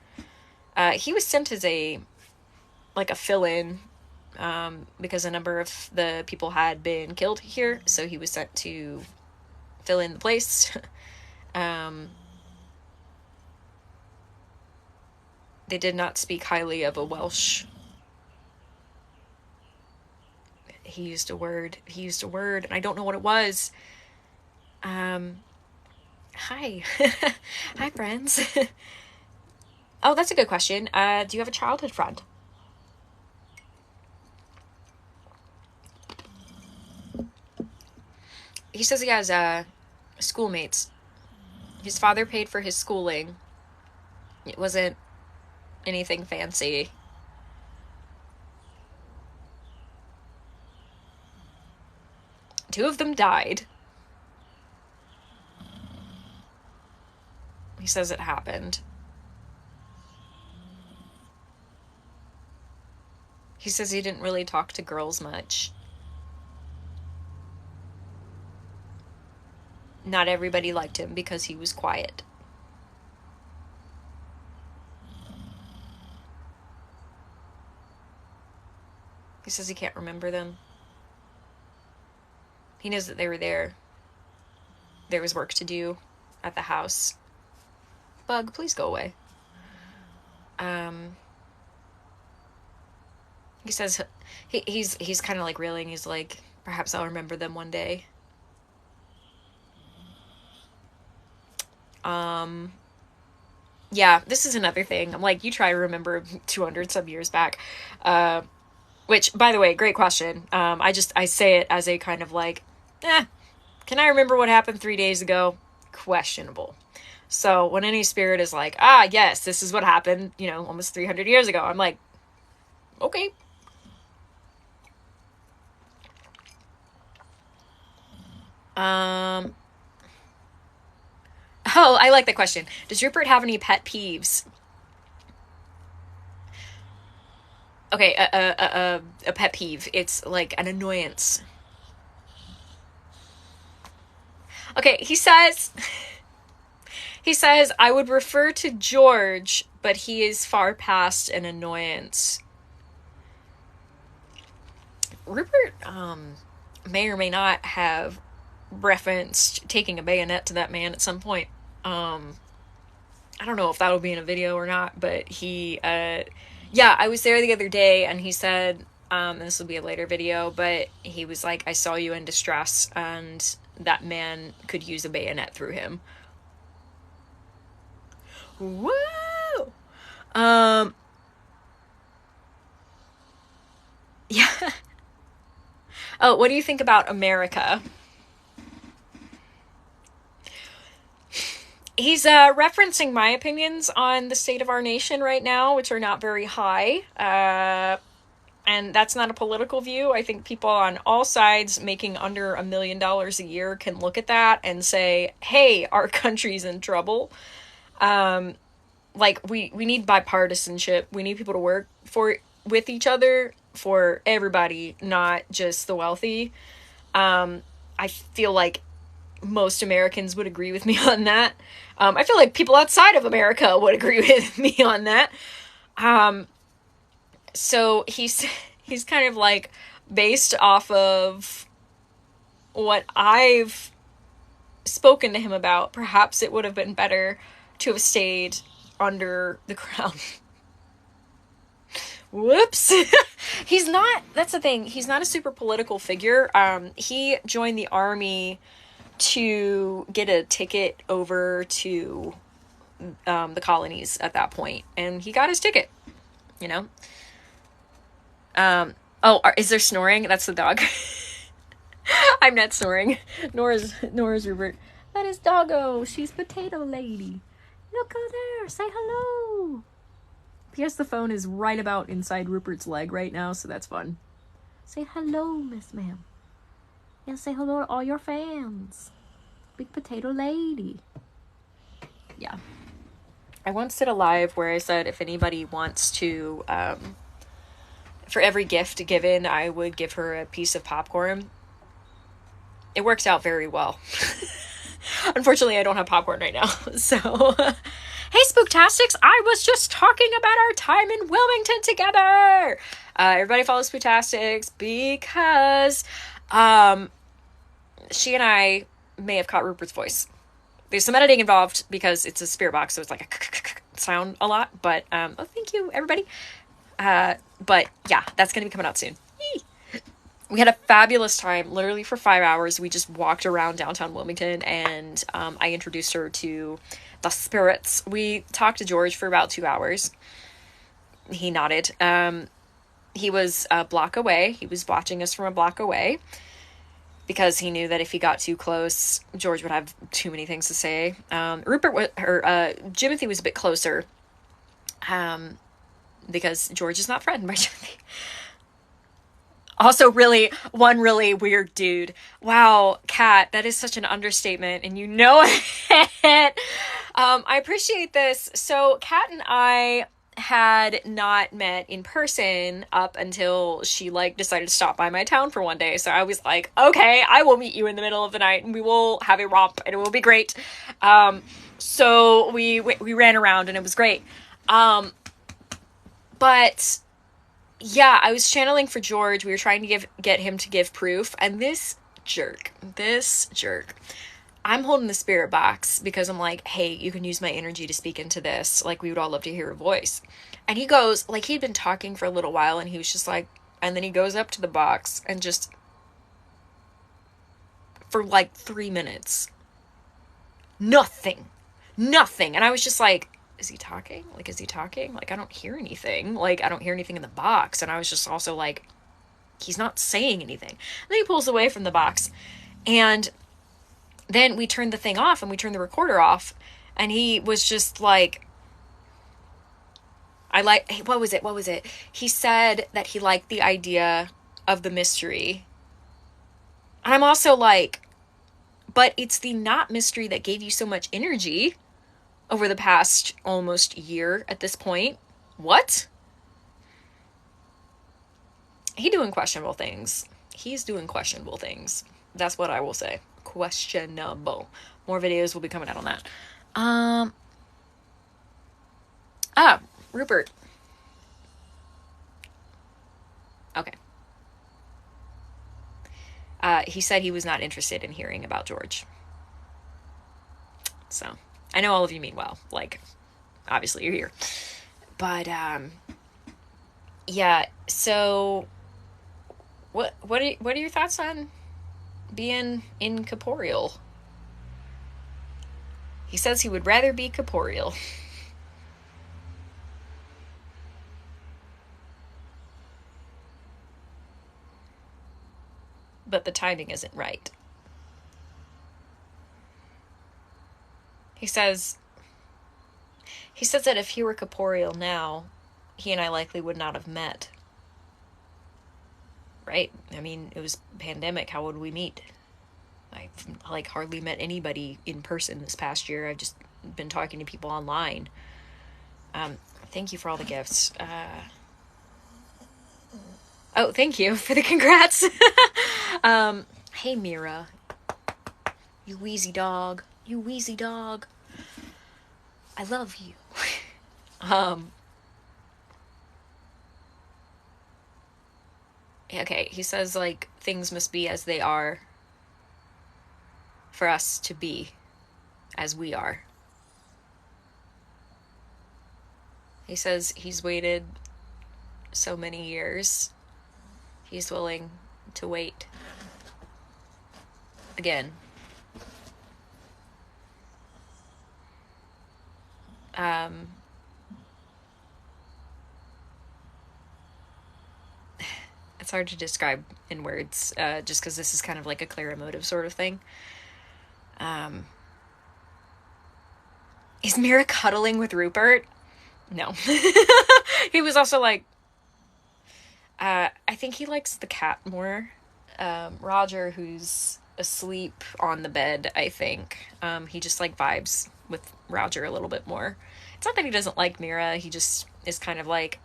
He was sent as a fill-in, because a number of the people had been killed here, so he was sent to fill in the place. They did not speak highly of a Welsh. He used a word, and I don't know what it was. Hi. Hi, friends. Oh, that's a good question. Do you have a childhood friend? He says he has schoolmates. His father paid for his schooling. It wasn't anything fancy. Two of them died. He says it happened. He says he didn't really talk to girls much. Not everybody liked him because he was quiet. He says he can't remember them. He knows that they were there. There was work to do at the house. Bug, please go away. He says he's kind of like reeling. He's like, perhaps I'll remember them one day. Yeah, this is another thing. I'm like, you try to remember 200 some years back. Which, by the way, great question. I say it as a kind of like, can I remember what happened 3 days ago? Questionable. So when any spirit is like, yes, this is what happened, almost 300 years ago, I'm like, okay. Oh, I like that question. Does Rupert have any pet peeves? Okay, a pet peeve. It's like an annoyance. Okay, he says, I would refer to George, but he is far past an annoyance. Rupert, may or may not have referenced taking a bayonet to that man at some point. I don't know if that'll be in a video or not, but he, yeah, I was there the other day and he said, and this will be a later video, but he was like, I saw you in distress and that man could use a bayonet through him. Whoa! Yeah. Oh, what do you think about America? He's referencing my opinions on the state of our nation right now, which are not very high. And that's not a political view. I think people on all sides making under $1 million a year can look at that and say, hey, our country's in trouble. Like, we need bipartisanship. We need people to work with each other, for everybody, not just the wealthy. I feel like most Americans would agree with me on that. I feel like people outside of America would agree with me on that. So he's kind of like, based off of what I've spoken to him about, perhaps it would have been better to have stayed under the crown. Whoops. That's the thing, he's not a super political figure. He joined the army to get a ticket over to the colonies at that point, and he got his ticket, is there snoring? That's the dog. I'm not snoring, nor is Rupert. That is Doggo. She's Potato Lady. Look over there, say hello. P.S. the phone is right about inside Rupert's leg right now, so that's fun. Say hello, Miss Ma'am. Yeah, say hello to all your fans. Big Potato Lady. Yeah. I once did a live where I said if anybody wants to, for every gift given, I would give her a piece of popcorn. It works out very well. Unfortunately, I don't have popcorn right now, so... Hey, Spooktastics! I was just talking about our time in Wilmington together! Everybody follow Spooktastics because she and I may have caught Rupert's voice. There's some editing involved because it's a spirit box, so it's like a sound a lot, but thank you, everybody. But yeah, that's going to be coming out soon. Yee! We had a fabulous time, literally for 5 hours. We just walked around downtown Wilmington, and I introduced her to the spirits. We talked to George for about 2 hours. He nodded. He was a block away. He was watching us from a block away because he knew that if he got too close, George would have too many things to say. Jimothy was a bit closer because George is not threatened by Jimothy. Also, one really weird dude. Wow, Kat, that is such an understatement, and you know it. I appreciate this. So, Kat and I had not met in person up until she like decided to stop by my town for one day. So I was like, okay, I will meet you in the middle of the night and we will have a romp and it will be great. So we ran around and it was great. But yeah, I was channeling for George. We were trying to get him to give proof, and this jerk, I'm holding the spirit box because I'm like, hey, you can use my energy to speak into this. Like, we would all love to hear your voice. And he goes, like, he'd been talking for a little while, and he was just like, and then he goes up to the box and just, for like 3 minutes, nothing. And I was just like, is he talking? Like, Like, I don't hear anything. Like, I don't hear anything in the box. And I was just also like, he's not saying anything. And then he pulls away from the box, and then we turned the thing off and we turned the recorder off, and he was just like, what was it? He said that he liked the idea of the mystery. And I'm also like, but it's the not mystery that gave you so much energy over the past almost year at this point. What? He's doing questionable things. That's what I will say. Questionable. More videos will be coming out on that. Rupert. Okay. He said he was not interested in hearing about George. So, I know all of you mean well. Like, obviously you're here. But, yeah, so what are your thoughts on being incorporeal? He says he would rather be corporeal. But the timing isn't right. He says that if he were corporeal now, he and I likely would not have met. Right? I mean, it was pandemic. How would we meet? I've hardly met anybody in person this past year. I've just been talking to people online. Thank you for all the gifts. Oh, thank you for the congrats. Hey, Mira. You wheezy dog. I love you. Okay, he says, like, things must be as they are for us to be as we are. He says he's waited so many years. He's willing to wait again. It's hard to describe in words, just because this is kind of like a clear emotive sort of thing. Is Mira cuddling with Rupert? No. He was also like, I think he likes the cat more. Roger, who's asleep on the bed, I think. He just like vibes with Roger a little bit more. It's not that he doesn't like Mira, he just is kind of like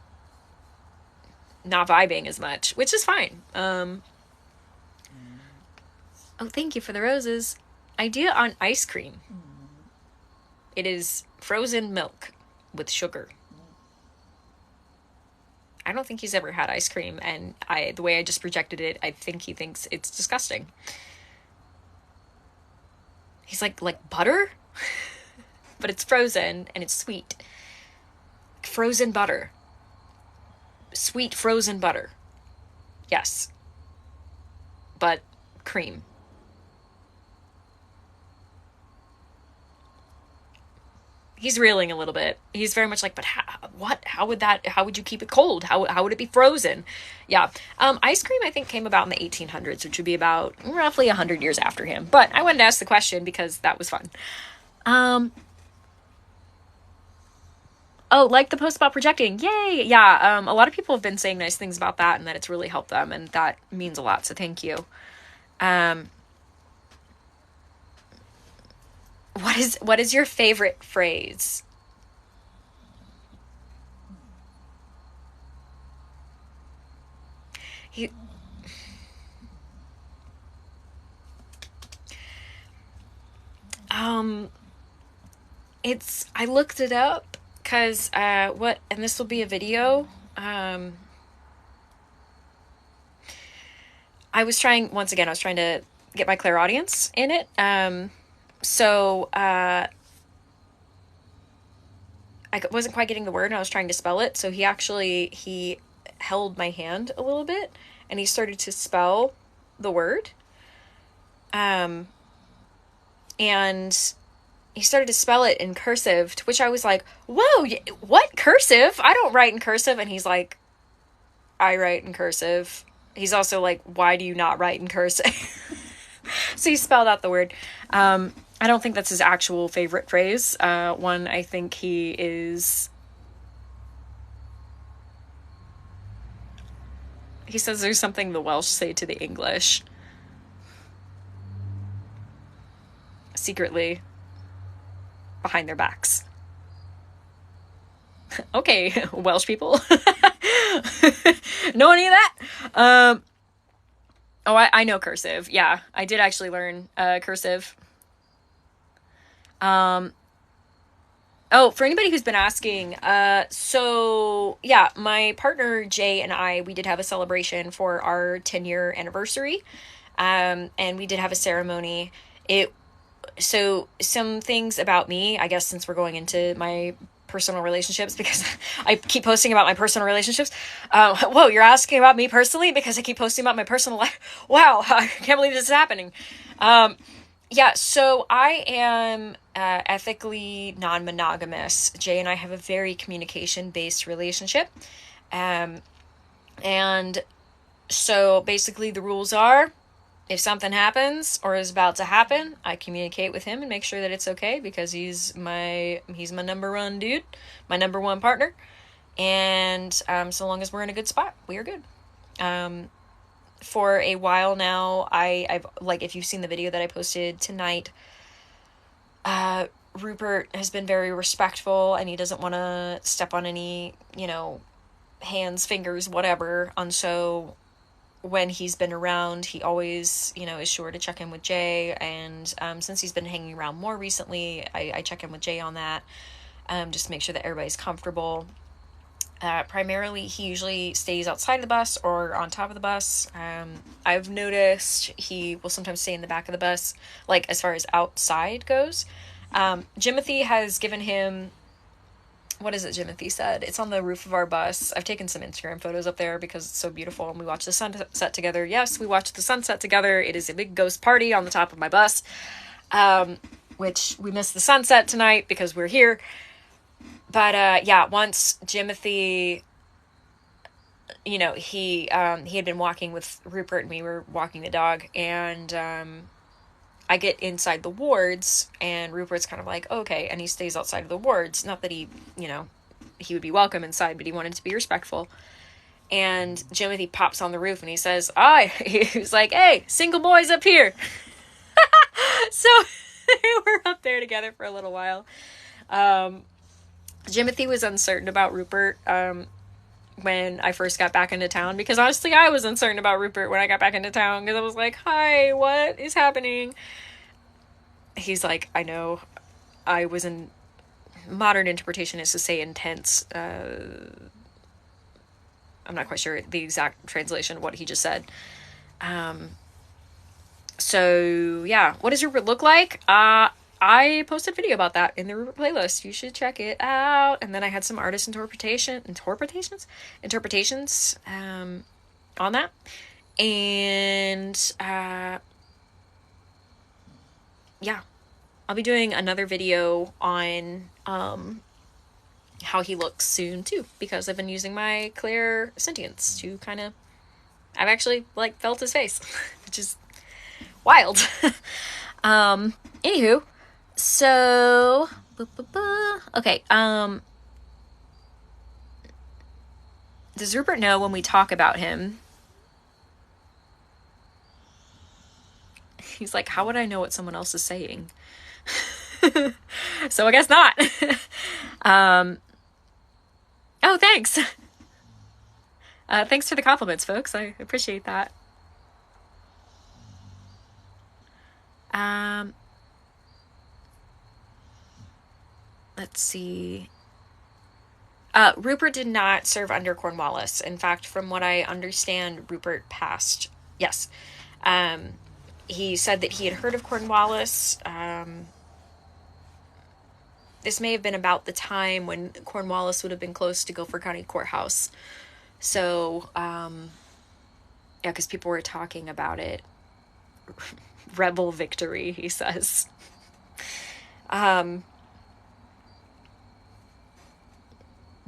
not vibing as much, which is fine. Oh, thank you for the roses. Idea on ice cream. It is frozen milk with sugar. I don't think he's ever had ice cream, and the way I just projected it, I think he thinks it's disgusting. He's like butter? But it's frozen, and it's sweet. Frozen butter. Sweet frozen butter. Yes. But cream. He's reeling a little bit. He's very much like, but what? How would you keep it cold? How would it be frozen? Yeah. Ice cream, I think, came about in the 1800s, which would be about roughly 100 years after him. But I wanted to ask the question because that was fun. Oh, like the post about projecting. Yay. Yeah. A lot of people have been saying nice things about that and that it's really helped them. And that means a lot. So thank you. What is your favorite phrase? I looked it up because, and this will be a video. I was trying to get my clairaudience in it. I wasn't quite getting the word and I was trying to spell it. So he held my hand a little bit and he started to spell the word. And he started to spell it in cursive, to which I was like, whoa, what, cursive? I don't write in cursive. And he's like, I write in cursive. He's also like, why do you not write in cursive? So he spelled out the word. I don't think that's his actual favorite phrase. I think he says there's something the Welsh say to the English. Secretly. Behind their backs. Okay, Welsh people. Know any of that? I know cursive. Yeah, I did actually learn cursive. For anybody who's been asking, so yeah, my partner Jay and we did have a celebration for our 10-year anniversary. And we did have a ceremony. So some things about me, I guess, since we're going into my personal relationships, because I keep posting about my personal relationships. Whoa, you're asking about me personally? Because I keep posting about my personal life. Wow, I can't believe this is happening. Yeah, so I am ethically non-monogamous. Jay and I have a very communication-based relationship. And so basically the rules are, if something happens or is about to happen, I communicate with him and make sure that it's okay, because he's my number one dude, my number one partner. And so long as we're in a good spot, we are good. For a while now, I've if you've seen the video that I posted tonight, Rupert has been very respectful and he doesn't want to step on any, hands, fingers, whatever. And so when he's been around, he always, is sure to check in with Jay. And since he's been hanging around more recently, I check in with Jay on that, just to make sure that everybody's comfortable. Primarily, he usually stays outside of the bus or on top of the bus. I've noticed he will sometimes stay in the back of the bus, as far as outside goes. Jimothy has given him... What is it Jimothy said? It's on the roof of our bus. I've taken some Instagram photos up there because it's so beautiful and we watch the sunset together. Yes, we watch the sunset together. It is a big ghost party on the top of my bus, which we missed the sunset tonight because we're here. But once Jimothy, he had been walking with Rupert and we were walking the dog, and I get inside the wards and Rupert's kind of like, okay, and he stays outside of the wards. Not that he would be welcome inside, but he wanted to be respectful. And Jimothy pops on the roof and he says, he's like, hey, single boys up here. So they were up there together for a little while. Jimothy was uncertain about Rupert when I first got back into town, because honestly I was uncertain about Rupert when I got back into town, because I was like, hi, what is happening? He's like, I know, I was in... Modern interpretation is to say intense. I'm not quite sure the exact translation of what he just said. So yeah, what does Rupert look like? I posted a video about that in the Rupert playlist. You should check it out. And then I had some artist interpretations on that. And yeah, I'll be doing another video on how he looks soon too, because I've been using my clairsentience to kind of... I've actually felt his face, which is wild. Anywho, so okay, does Rupert know when we talk about him? He's like, how would I know what someone else is saying? So I guess not. Oh, thanks. Thanks for the compliments, folks. I appreciate that. let's see. Rupert did not serve under Cornwallis. In fact, from what I understand, Rupert passed. Yes. He said that he had heard of Cornwallis. This may have been about the time when Cornwallis would have been close to Guilford County Courthouse. So, yeah, because people were talking about it. Rebel victory, he says.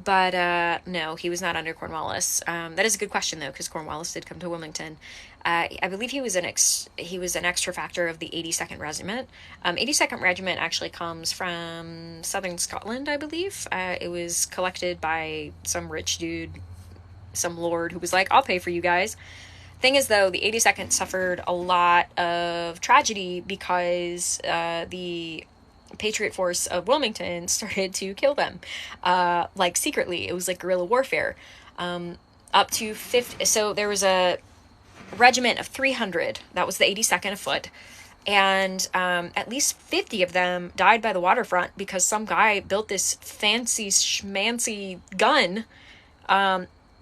But no, he was not under Cornwallis. That is a good question, though, because Cornwallis did come to Wilmington. I believe he was an extra factor of the 82nd Regiment. 82nd Regiment actually comes from southern Scotland, I believe. It was collected by some rich dude, some lord, who was like, I'll pay for you guys. Thing is, though, the 82nd suffered a lot of tragedy because the Patriot Force of Wilmington started to kill them, like secretly. It was like guerrilla warfare. Up to 50. So there was a regiment of 300. That was the 82nd afoot. And at least 50 of them died by the waterfront because some guy built this fancy schmancy gun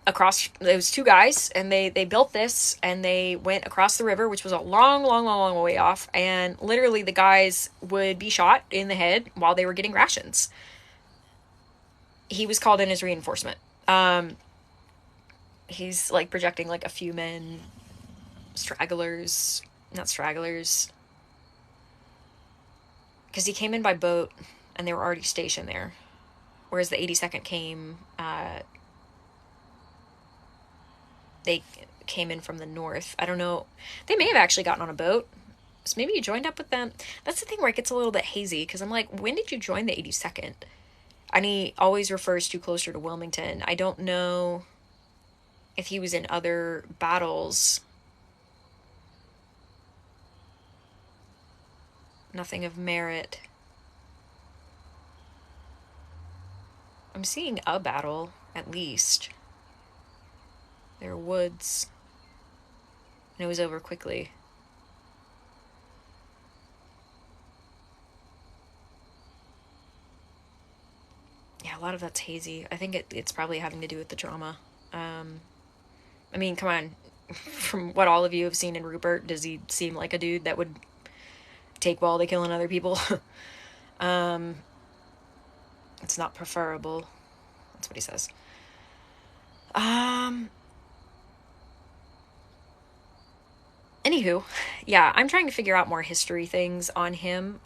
across. There was two guys, and they built this, and they went across the river, which was a long way off, and literally the guys would be shot in the head while they were getting rations. He was called in as reinforcement. He's like projecting like a few men, not stragglers, because he came in by boat and they were already stationed there, whereas the 82nd came they came in from the north. I don't know. They may have actually gotten on a boat. So maybe you joined up with them. That's the thing where it gets a little bit hazy, because I'm like, when did you join the 82nd? And he always refers to closer to Wilmington. I don't know if he was in other battles. Nothing of merit. I'm seeing a battle, at least. There are woods. And it was over quickly. Yeah, a lot of that's hazy. I think it's probably having to do with the drama. I mean, come on. From what all of you have seen in Rupert, does he seem like a dude that would take while to killing other people? It's not preferable. That's what he says. Anywho, yeah, I'm trying to figure out more history things on him.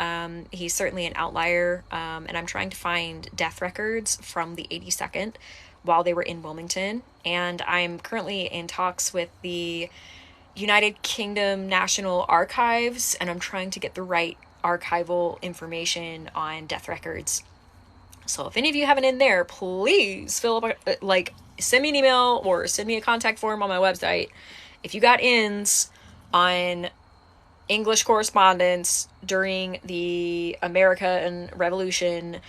He's certainly an outlier, and I'm trying to find death records from the 82nd while they were in Wilmington, and I'm currently in talks with the United Kingdom National Archives, and I'm trying to get the right archival information on death records. So if any of you have an in there, please fill up, send me an email or send me a contact form on my website. If you got ins on English correspondence during the American Revolution,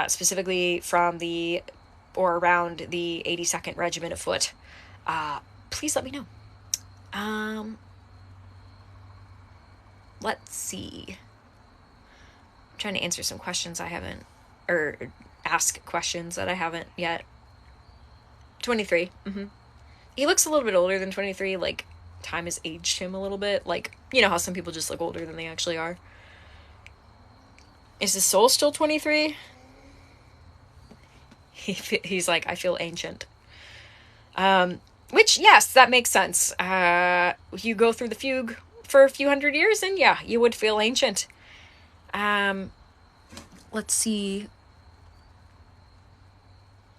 specifically from the or around the 82nd Regiment of Foot, please let me know. Let's see. I'm trying to answer some questions I haven't, or ask questions that I haven't yet. 23. He looks a little bit older than 23, like time has aged him a little bit. Like, you know how some people just look older than they actually are. Is his soul still 23? He's like, I feel ancient. Which, yes, that makes sense. You go through the fugue for a few hundred years, and yeah, you would feel ancient. Let's see.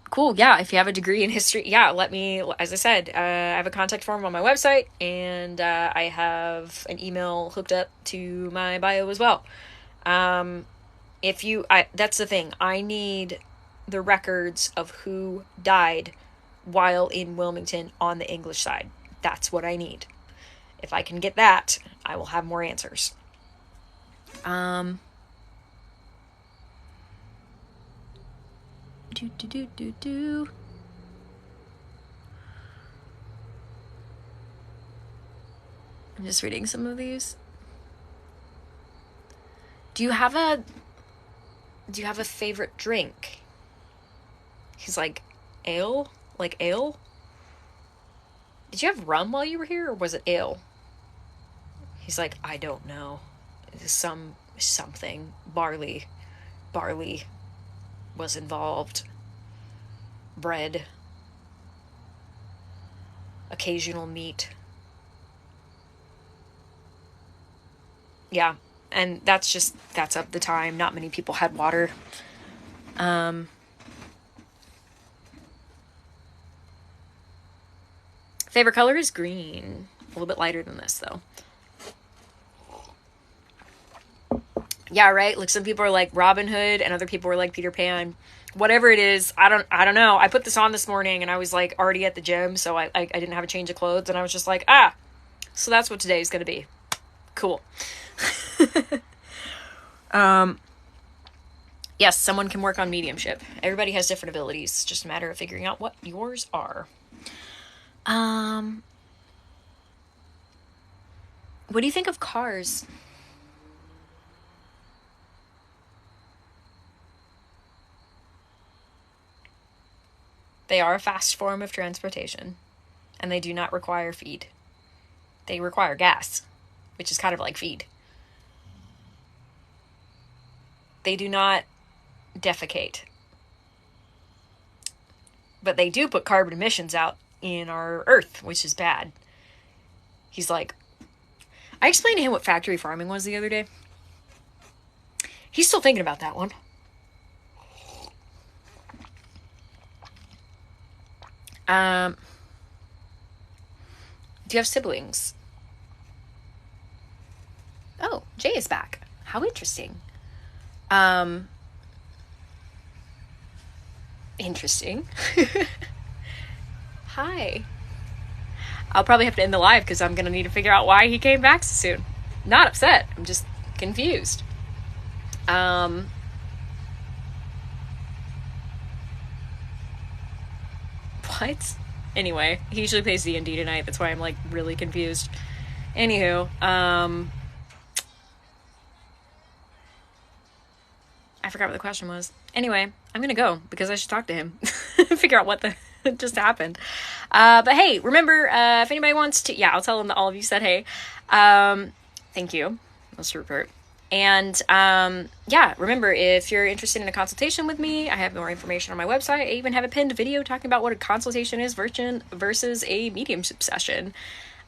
Cool, yeah, if you have a degree in history, yeah, let me, as I said, I have a contact form on my website, and I have an email hooked up to my bio as well. That's the thing, I need the records of who died while in Wilmington on the English side. That's what I need. If I can get that, I will have more answers. I'm just reading some of these. Do you have a do you have a favorite drink? He's like, ale? Like ale? Did you have rum while you were here, or was it ale? He's like, I don't know. Something. Barley was involved. Bread. Occasional meat. Yeah. And that's of the time. Not many people had water. Favorite color is green. A little bit lighter than this, though. Yeah, right? Like, some people are like Robin Hood, and other people are like Peter Pan. Whatever it is, I don't know. I put this on this morning, and I was like already at the gym, so I didn't have a change of clothes, and I was just like, so that's what today is going to be. Cool. Yes, someone can work on mediumship. Everybody has different abilities. It's just a matter of figuring out what yours are. What do you think of cars? They are a fast form of transportation, and they do not require feed. They require gas, which is kind of like feed. They do not defecate, but they do put carbon emissions out in our earth, which is bad. He's like, I explained to him what factory farming was the other day. He's still thinking about that one. Do you have siblings? Oh, Jay is back. How interesting. Interesting. Hi. I'll probably have to end the live because I'm going to need to figure out why he came back so soon. Not upset. I'm just confused. What? Anyway, he usually plays D&D tonight. That's why I'm like really confused. Anywho, I forgot what the question was. Anyway, I'm gonna go because I should talk to him. Figure out what the just happened. But hey, remember, if anybody wants to, I'll tell them that all of you said hey. Thank you, Mr. Rupert. And remember, if you're interested in a consultation with me, I have more information on my website. I even have a pinned video talking about what a consultation is versus a mediumship session.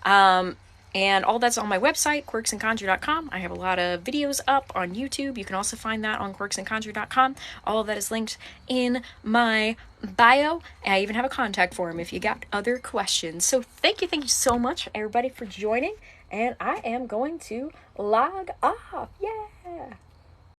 And all that's on my website, quirksandconjure.com. I have a lot of videos up on YouTube. You can also find that on quirksandconjure.com. All of that is linked in my bio. And I even have a contact form if you got other questions. So thank you so much, everybody, for joining. And I am going to log off. Yay!